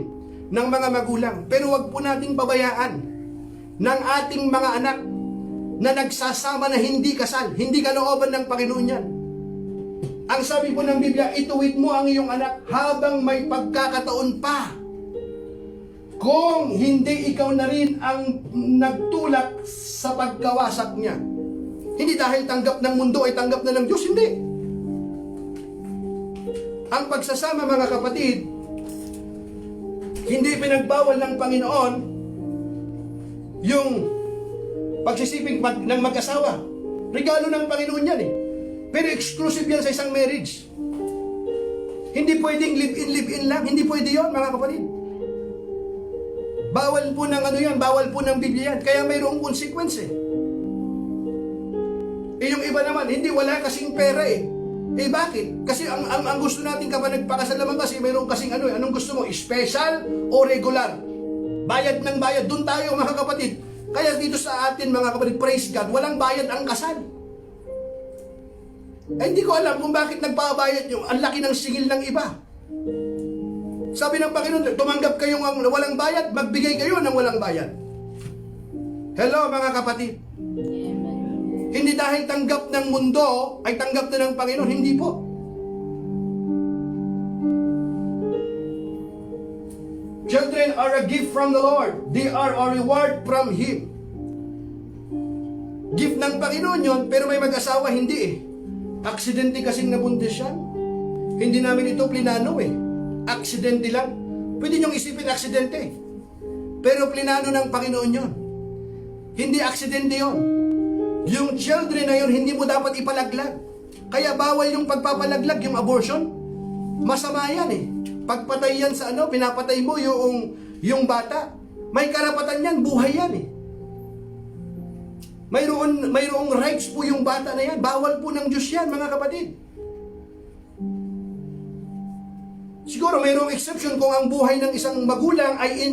ng mga magulang. Pero wag po nating pabayaan ng ating mga anak na nagsasama na hindi kasal, hindi kalooban ng Panginoon yan. Ang sabi po ng Biblia, ituwid mo ang iyong anak habang may pagkakataon pa. Kung hindi ikaw na rin ang nagtulak sa pagkawasak niya. Hindi dahil tanggap ng mundo ay tanggap na ng Diyos, hindi. Ang pagsasama, mga kapatid, hindi pinagbawal ng Panginoon yung pagsisiping ng mag-asawa. Regalo ng Panginoon yan eh. Pero exclusive yan sa isang marriage. Hindi pwedeng live-in lang. Hindi pwede yon, mga kapatid. Bawal po ng bawal po ng Biblia yan. Kaya mayroong consequence eh. Yung iba naman, hindi, wala kasing pera eh. Bakit? Kasi ang gusto natin kapag nagpakasal naman kasi mayroong kasing anong gusto mo? Special o regular? Bayad ng bayad. Doon tayo, mga kapatid. Kaya dito sa atin, mga kapatid, praise God, walang bayad ang kasal. Hindi ko alam kung bakit nagpabayad yung ang laki ng singil ng iba. Sabi ng Panginoon, tumanggap kayong walang bayad, magbigay kayo ng walang bayad. Hello, mga kapatid. Hindi dahil tanggap ng mundo ay tanggap na ng Panginoon, hindi po. Children are a gift from the Lord. They are a reward from Him. Gift ng Panginoon yun, pero may mag-asawa, hindi eh. Aksidente kasing nabuntis yan. Hindi namin ito plinano eh. Aksidente lang. Pwede niyong isipin aksidente. Pero plinano ng Panginoon yun. Hindi aksidente yun. Yung children na yun, hindi mo dapat ipalaglag. Kaya bawal yung pagpapalaglag, yung abortion. Masama yan eh. Pagpatay yan sa pinapatay mo yung bata. May karapatan yan, buhay yan eh. Mayroong rights po yung bata na yan. Bawal po ng Diyos yan, mga kapatid. Siguro mayroong exception kung ang buhay ng isang magulang ay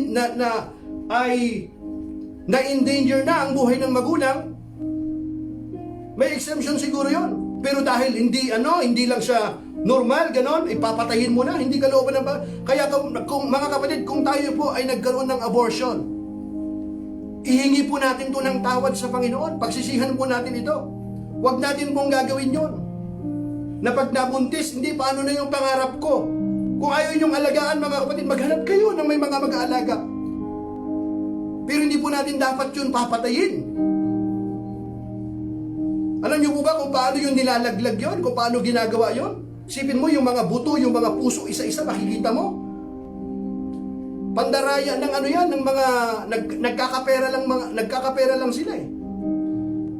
na-endanger na ang buhay ng magulang. May exemption siguro yon. Pero dahil hindi lang siya normal, ganon, ipapatayin mo na, hindi kalooban ng kaya kung mga kapatid, kung tayo po ay nagkaroon ng abortion, ihingi po natin to ng tawad sa Panginoon. Pagsisihan po natin ito. Huwag natin pong gagawin yon. na pag nabuntis, hindi paano na yung pangarap ko. Kung ayaw niyong alagaan mga kapatid, maghanap kayo ng may mga mag-aalaga. Pero hindi po natin dapat yun papatayin. Alam niyo po ba kung paano yung nilalaglag yun? Kung paano ginagawa yun? Sipin mo yung mga buto, yung mga puso, isa-isa, makikita mo. Pandaraya ng ano yan, ng mga nagkakapera lang sila eh.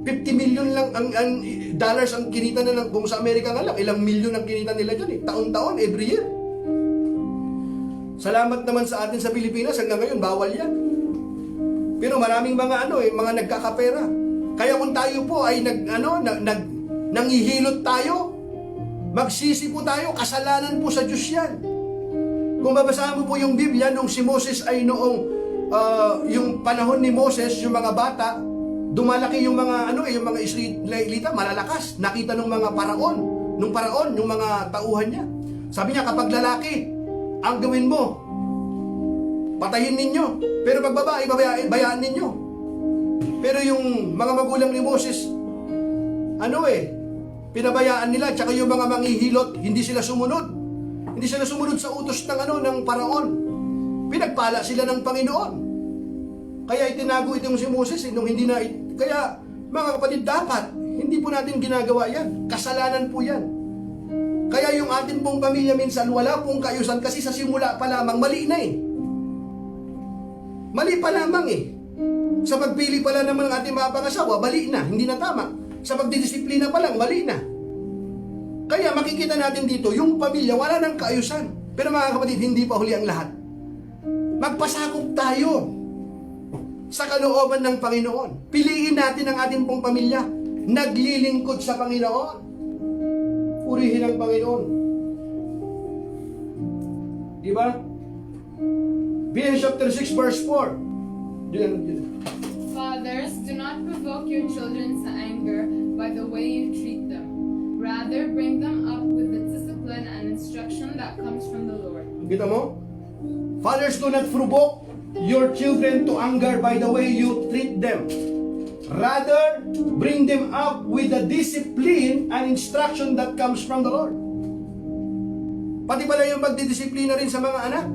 50 million lang ang dollars ang kinita na lang, kung sa Amerika nga lang, ilang milyon ang kinita nila dyan eh. Taon-taon, every year. Salamat naman sa atin sa Pilipinas, hanggang ngayon, bawal yan. Pero maraming mga mga nagkakapera. Kaya kung tayo po ay nangihilot tayo, magsisi po tayo, kasalanan po sa Diyos yan. Kung babasahan mo po yung Biblia, nung si Moses ay yung panahon ni Moses, yung mga bata, dumalaki yung mga yung mga Israelita, malalakas. Nakita ng mga paraon, yung mga tauhan niya. Sabi niya, kapag lalaki, ang gawin mo, patayin ninyo. Pero pag babae, bayaan ninyo. Pero yung mga magulang ni Moses, pinabayaan nila, tsaka yung mga manghihilot, hindi sila sumunod. Hindi sila sumunod sa utos ng paraon. Pinagpala sila ng Panginoon. Kaya itinago itong si Moses, nung hindi na, kaya mga kapatid, dapat, hindi po natin ginagawa yan. Kasalanan po yan. Kaya yung atin pong pamilya minsan, wala pong kaayusan kasi sa simula pa lamang, mali na eh. Mali pa lamang eh. Sa pagpili pala naman ng ating mga pangasawa, mali na, hindi na tama. Sa pagdidisiplina pa lang, mali na. Kaya makikita natin dito, yung pamilya, wala nang kaayusan. Pero mga kapatid, hindi pa huli ang lahat. Magpasakop tayo sa kalooban ng Panginoon. Piliin natin ang ating pong pamilya. Naglilingkod sa Panginoon. Purihin ang Panginoon. Diba? Ephesians chapter 6 verse 4. Fathers, do not provoke your children to anger by the way you treat them. Rather, bring them up with the discipline and instruction that comes from the Lord. Kita mo? Fathers, do not provoke your children to anger by the way you treat them. Rather, bring them up with the discipline and instruction that comes from the Lord. Pati pala yung pagdidisiplina rin sa mga anak.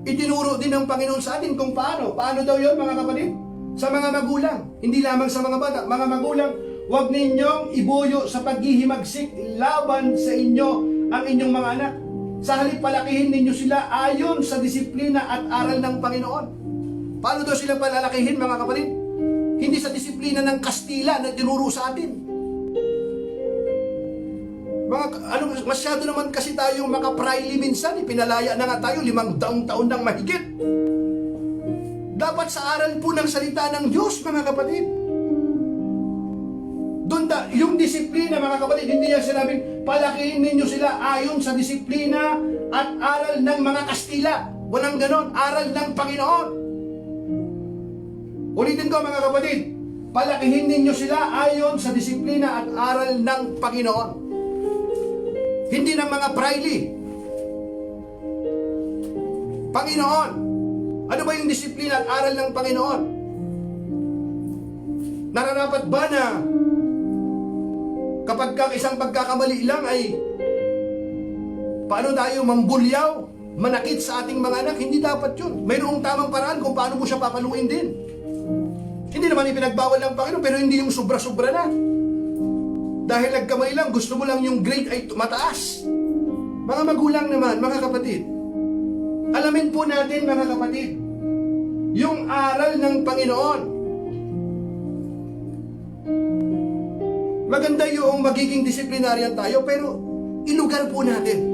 Itinuro din ng Panginoon sa atin kung paano. Paano daw yun, mga kapatid? Sa mga magulang. Hindi lamang sa mga bata. Mga magulang, huwag ninyong ibuyo sa paghihimagsik laban sa inyo ang inyong mga anak. Sa halip palakihin ninyo sila ayon sa disiplina at aral ng Panginoon. Paano daw sila palalakihin, mga kapatid? Hindi sa disiplina ng Kastila na tinuro sa atin. Masyado naman kasi tayong makapraili minsan. Pinalaya na nga tayo 5 taon nang mahigit. Dapat sa aral po ng salita ng Diyos, mga kapatid. Yung disiplina, mga kapatid, hindi niya sinabing palakihin ninyo sila ayon sa disiplina at aral ng mga Kastila. Walang ganon, aral ng Panginoon. Ulitin ko, mga kapatid, palakihin ninyo sila ayon sa disiplina at aral ng Panginoon. Hindi ng mga praili. Panginoon. Ano ba yung disiplina at aral ng Panginoon? Nararapat ba na kapag isang pagkakamali lang ay paano tayo mambulyaw, manakit sa ating mga anak? Hindi dapat yun. Mayroong tamang paraan kung paano mo siya papaluin din. Hindi naman ipinagbawal ng Panginoon, pero hindi yung sobra-sobra na. Dahil nagkamali lang, gusto mo lang yung grade ay mataas. Mga magulang naman, mga kapatid, alamin po natin, mga kapatid, yung aral ng Panginoon. Maganda yung magiging disiplinaryan tayo, pero ilugar po natin.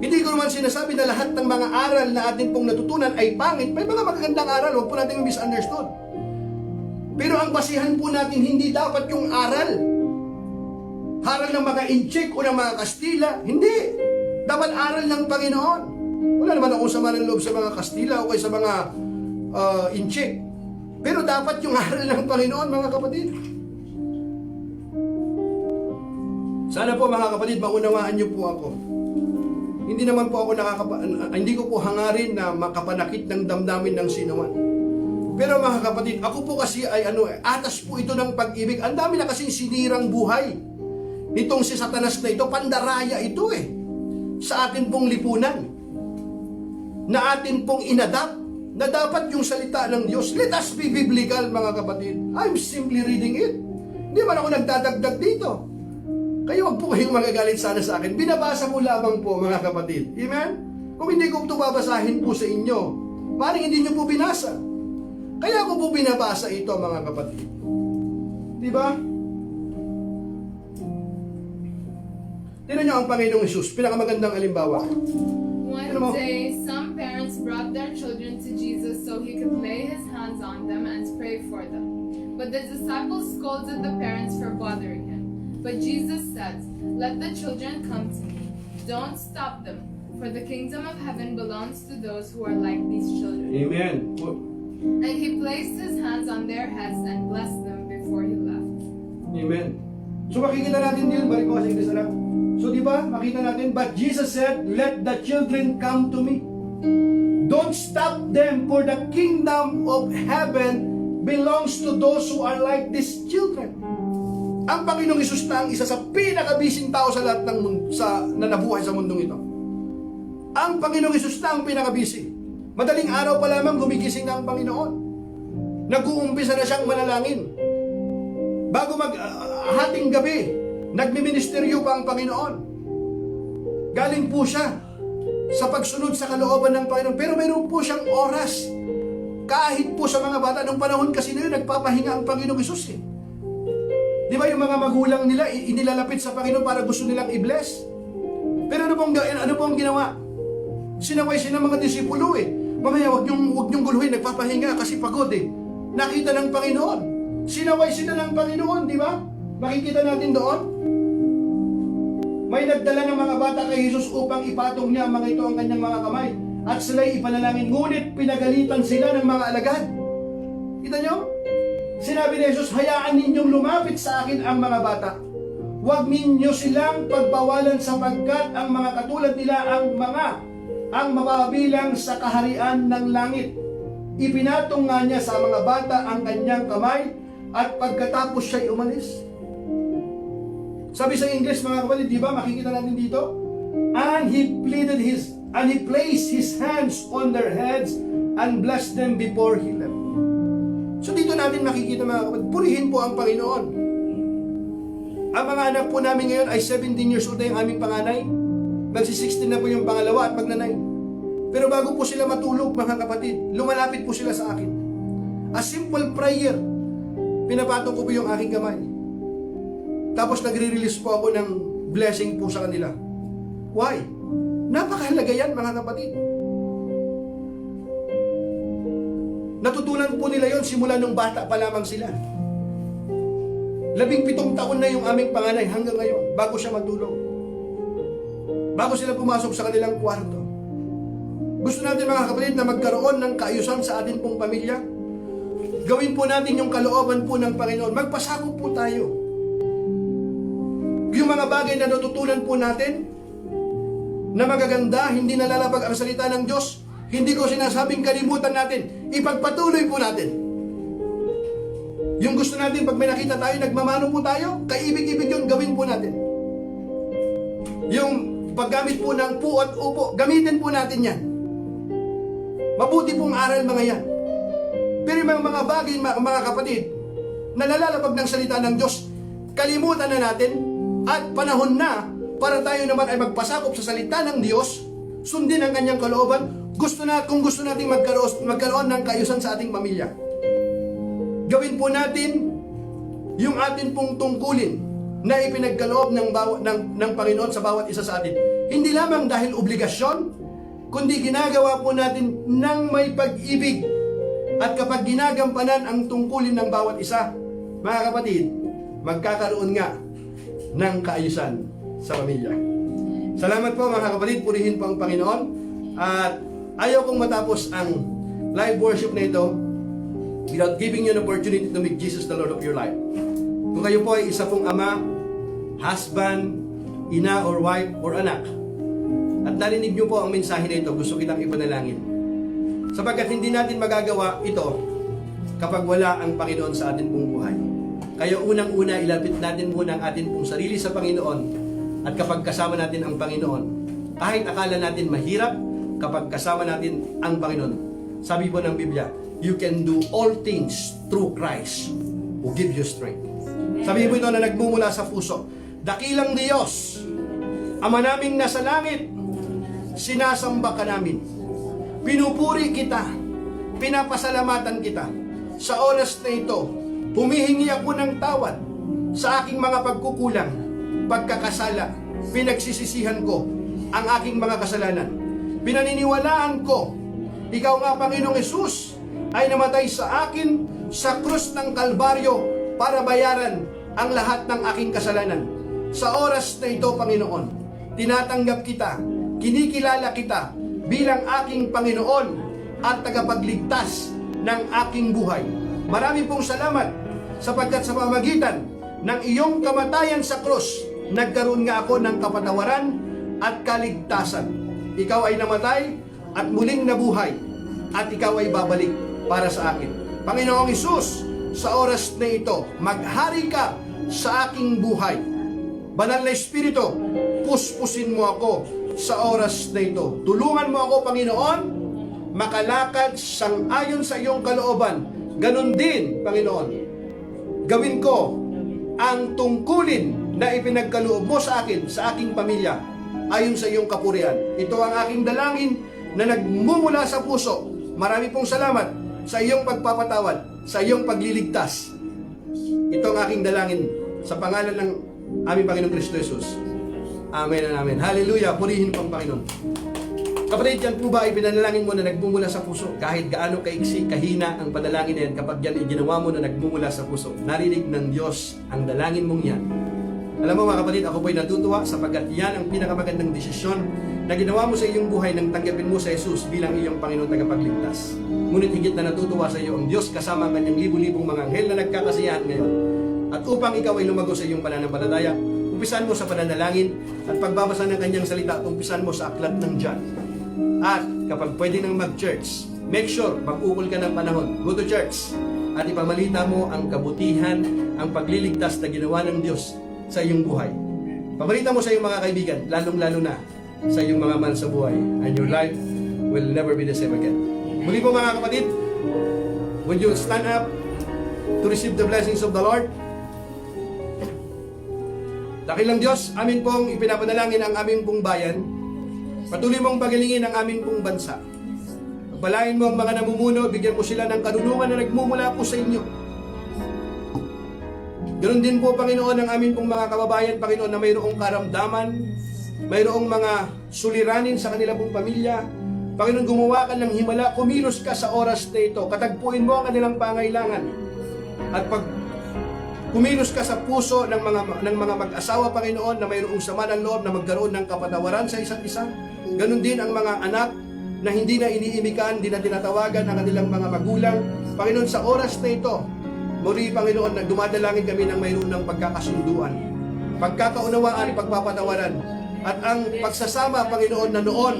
Hindi ko naman sinasabi na lahat ng mga aral na atin pong natutunan ay pangit. May mga magagandang aral, huwag po natin misunderstood. Pero ang basihan po natin hindi dapat yung aral. Aral ng mga Inchik o ng mga Kastila. Hindi. Dapat aral ng Panginoon. Wala naman akong sama ng loob sa mga Kastila o sa mga Inchik. Pero dapat yung aral ng Panginoon, mga kapatid. Sana po, mga kapatid, maunawaan niyo po ako. Hindi naman po ako hindi ko po hangarin na makapanakit ng damdamin ng sinuman. Pero mga kapatid, ako po kasi ay atas po ito ng pag-ibig. Ang dami na kasing sinirang buhay. Itong si Satanas na ito, pandaraya ito sa atin pong lipunan. Na atin pong inadapt na dapat yung salita ng Diyos. Let us be biblical, mga kapatid. I'm simply reading it. Hindi man ako nagdadagdag dito. Kayo wag po kayong magagalit sana sa akin. Binabasa ko lamang po, mga kapatid. Amen? Kung hindi ko ito babasahin po sa inyo, parang hindi nyo po binasa. Kaya ko po binabasa ito, mga kapatid. Di ba? Tignan nyo ang Panginoong Hesus, pinakamagandang halimbawa. One day, some parents brought their children to Jesus so he could lay his hands on them and pray for them. But the disciples scolded the parents for bothering him. But Jesus said, "Let the children come to me. Don't stop them, for the kingdom of heaven belongs to those who are like these children." Amen. And he placed his hands on their heads and blessed them before he left. Amen. So makikita natin yun, balik ko kasi English na lang. So di ba, makita natin, but Jesus said, "Let the children come to me. Don't stop them, for the kingdom of heaven belongs to those who are like these children." Ang Panginoong Hesus na ang isa sa pinakabising tao sa lahat ng mundo, na nabuhay sa mundong ito. Ang Panginoong Hesus na ang pinakabisi. Madaling araw pa lamang gumigising na ang Panginoon. Nag-uumpisa na siyang manalangin. Bago hating gabi, nagmiministeryo pa ang Panginoon. Galing po siya sa pagsunod sa kalooban ng Panginoon. Pero mayroon po siyang oras. Kahit po sa mga bata, nung panahon kasi na yun, nagpapahinga ang Panginoong Hesus Di ba yung mga magulang nila, inilalapit sa Panginoon para gusto nilang i-bless? Pero ano pong ginawa? Sinaway sila ng mga disipulo Mamaya, wag niyong guluhin, nagpapahinga kasi pagod Nakita ng Panginoon. Sinaway sila ng Panginoon, di ba? Makikita natin doon. May nagdala ng mga bata kay Jesus upang ipatong niya mga ito ang kanyang mga kamay. At sila'y ipanalangin. Ngunit pinagalitan sila ng mga alagad. Kita niyo? Sinabi ni Jesus, hayaan ninyong lumapit sa akin ang mga bata. Huwag ninyo silang pagbawalan sapagkat ang mga katulad nila ang mababilang sa kaharian ng langit. Ipinatong nga niya sa mga bata ang kanyang kamay at pagkatapos siya'y umalis. Sabi sa English, mga kapatid, di ba? Makikita natin dito. And he placed his hands on their heads and blessed them before he left. So dito natin makikita, mga kapatid, purihin po ang Panginoon. Ang mga anak po namin ngayon ay 17 years old na yung aming panganay. Magsi-16 na po yung pangalawa at magnanay. Pero bago po sila matulog, mga kapatid, lumalapit po sila sa akin. A simple prayer. Pinapatong ko po yung aking kamay. Tapos nagre-release po ako ng blessing po sa kanila. Why? Napakahalaga yan, mga kapatid. Natutunan po nila yon simula nung bata pa lamang sila. 17 taon na yung aming panganay hanggang ngayon, bago siya matulog. Bago sila pumasok sa kanilang kwarto. Gusto natin, mga kapatid, na magkaroon ng kaayusan sa atin pong pamilya. Gawin po natin yung kalooban po ng Panginoon. Magpasakop po tayo. Yung mga bagay na natutunan po natin, na magaganda, hindi nalalabag ang salita ng Diyos, hindi ko sinasabing kalimutan natin. Ipagpatuloy po natin. Yung gusto natin, pag may nakita tayo, nagmamano po tayo, kaibig-ibig yun, gawin po natin. Yung paggamit po ng pu at upo, gamitin po natin yan. Mabuti pong aral mga yan. Pero yung mga bagay, mga kapatid, na nalalabag ng salita ng Diyos, kalimutan na natin, at panahon na para tayo naman ay magpasakop sa salita ng Diyos, sundin ang kanyang kalooban, kung gusto natin magkaroon ng kaayusan sa ating pamilya. Gawin po natin yung atin pong tungkulin na ipinagkaloob ng Panginoon sa bawat isa sa atin. Hindi lamang dahil obligasyon, kundi ginagawa po natin ng may pag-ibig. At kapag ginagampanan ang tungkulin ng bawat isa, mga kapatid, magkakaroon nga ng kaayusan sa pamilya. Salamat po, mga kapatid, purihin po ang Panginoon. At ayaw kong matapos ang live worship na ito without giving you an opportunity to make Jesus the Lord of your life. Kung kayo po ay isa pong ama, husband, ina or wife or anak, at narinig niyo po ang mensahe na ito, gusto kitang ipanalangin. Sapagkat hindi natin magagawa ito kapag wala ang Panginoon sa atin pong buhay. Kaya unang-una, ilapit natin muna ang atin pong sarili sa Panginoon. At kapag kasama natin ang Panginoon, kahit akala natin mahirap, kapag kasama natin ang Panginoon, sabi po ng Biblia, you can do all things through Christ who gives you strength. Sabi po ito na nagmumula sa puso. Dakilang Diyos, Ama naming nasa langit, sinasamba ka namin. Pinupuri kita, pinapasalamatan kita. Sa oras na ito, humihingi ako ng tawad sa aking mga pagkukulang, pagkakasala. Pinagsisisihan ko ang aking mga kasalanan. Pinaniniwalaan ko, ikaw nga Panginoong Hesus ay namatay sa akin sa krus ng Kalbaryo para bayaran ang lahat ng aking kasalanan. Sa oras na ito, Panginoon, tinatanggap kita, kinikilala kita bilang aking Panginoon at tagapagligtas ng aking buhay. Marami pong salamat sapagkat sa pamamagitan ng iyong kamatayan sa krus, nagkaroon nga ako ng kapatawaran at kaligtasan. Ikaw ay namatay at muling nabuhay at ikaw ay babalik para sa akin. Panginoong Hesus, sa oras na ito, maghari ka sa aking buhay. Banal na Espiritu, puspusin mo ako sa oras na ito. Tulungan mo ako, Panginoon, makalakad sang-ayon sa iyong kalooban. Ganon din, Panginoon, gawin ko ang tungkulin na ipinagkaloob mo sa akin, sa aking pamilya, ayon sa iyong kapurihan. Ito ang aking dalangin na nagmumula sa puso. Marami pong salamat sa iyong pagpapatawad, sa iyong pagliligtas. Ito ang aking dalangin sa pangalan ng aming Panginoong Kristo Jesus. Amen and amen. Hallelujah. Purihin po ang Panginoon. Kapatid, yan po ba ay pinanalangin mo na nagmumula sa puso? Kahit gaano kaiksi, kahina ang panalangin na yan, kapag yan ay ginawa mo na nagmumula sa puso, narinig ng Diyos ang dalangin mong yan. Alam mo mga kapatid, ako po'y natutuwa sapagkat yan ang pinakamagandang desisyon na ginawa mo sa iyong buhay nang tanggapin mo sa Jesus bilang iyong Panginoon tagapagligtas. Ngunit higit na natutuwa sa iyo ang Diyos kasama ang kanyang libu-libong mga anghel na nagkakasiyahan ngayon. At upang ikaw ay lumago sa iyong pananampalataya, umpisan mo sa pananalangin at pagbabasa ng kanyang salita, umpisan mo sa aklat ng John. At kapag pwede nang mag-church, make sure mag-ukol ka ng panahon, go to church at ipamalita mo ang kabutihan, ang pagliligtas na ginawa ng Diyos sa iyong buhay. Pamalita mo sa iyong mga kaibigan, lalong-lalo na sa iyong mga mahal sa buhay, and your life will never be the same again. Muli po mga kapatid, would you stand up to receive the blessings of the Lord? Dakilang Diyos, amin pong ipinapanalangin ang aming pong bayan. Patuloy mong pagalingin ang aming pong bansa. Pagpalain mo ang mga namumuno, bigyan mo sila ng karunungan na nagmumula po sa inyo. Ganoon din po, Panginoon, ang aming pong mga kababayan, Panginoon, na mayroong karamdaman, mayroong mga suliranin sa kanila pong pamilya. Panginoon, gumawa ka ng himala, kumilos ka sa oras na ito, katagpuin mo ang kanilang pangailangan. At pag kumilos ka sa puso ng mga mag-asawa, Panginoon, na mayroong sama ng loob na magkaroon ng kapatawaran sa isa't isa. Ganon din ang mga anak na hindi na iniimikan, hindi na tinatawagan ang kanilang mga magulang. Panginoon, sa oras na ito, muli, Panginoon, na dumadalangin kami ng mayroon ng pagkakasunduan, pagkakaunawaan, pagpapatawaran, at ang pagsasama, Panginoon, na noon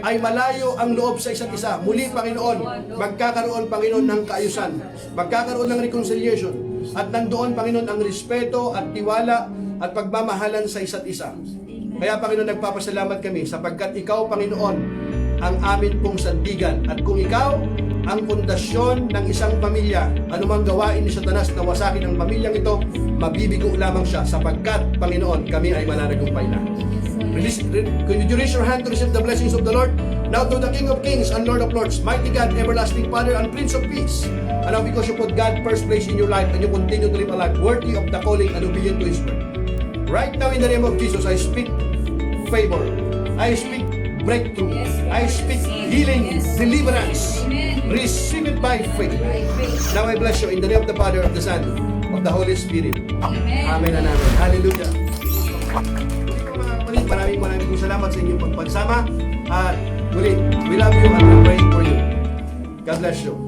ay malayo ang loob sa isa't isa. Muli, Panginoon, magkakaroon, Panginoon, ng kaayusan, magkakaroon ng reconciliation, at nandoon, Panginoon, ang respeto at tiwala at pagmamahalan sa isa't isa. Kaya, Panginoon, nagpapasalamat kami sapagkat Ikaw, Panginoon, ang amin pong sandigan. At kung Ikaw ang pundasyon ng isang pamilya, anumang gawain ni Satanas na wasakin ang pamilyang ito, mabibigo lamang siya sapagkat, Panginoon, kami ay mananagumpay na. Could you raise your hand to receive the blessings of the Lord? Now to the King of Kings and Lord of Lords, mighty God, everlasting Father, and Prince of Peace. And now because you put God first place in your life and you continue to live a life worthy of the calling and obedient to His word. Right now in the name of Jesus, I speak favor. I speak breakthrough. I speak healing, deliverance. Receive it by faith. Now I bless you in the name of the Father, of the Son, of the Holy Spirit. Amen and amen. Hallelujah. Maraming salamat sa inyong pagpagsama. At muli, we love you and we're praying for you. God bless you.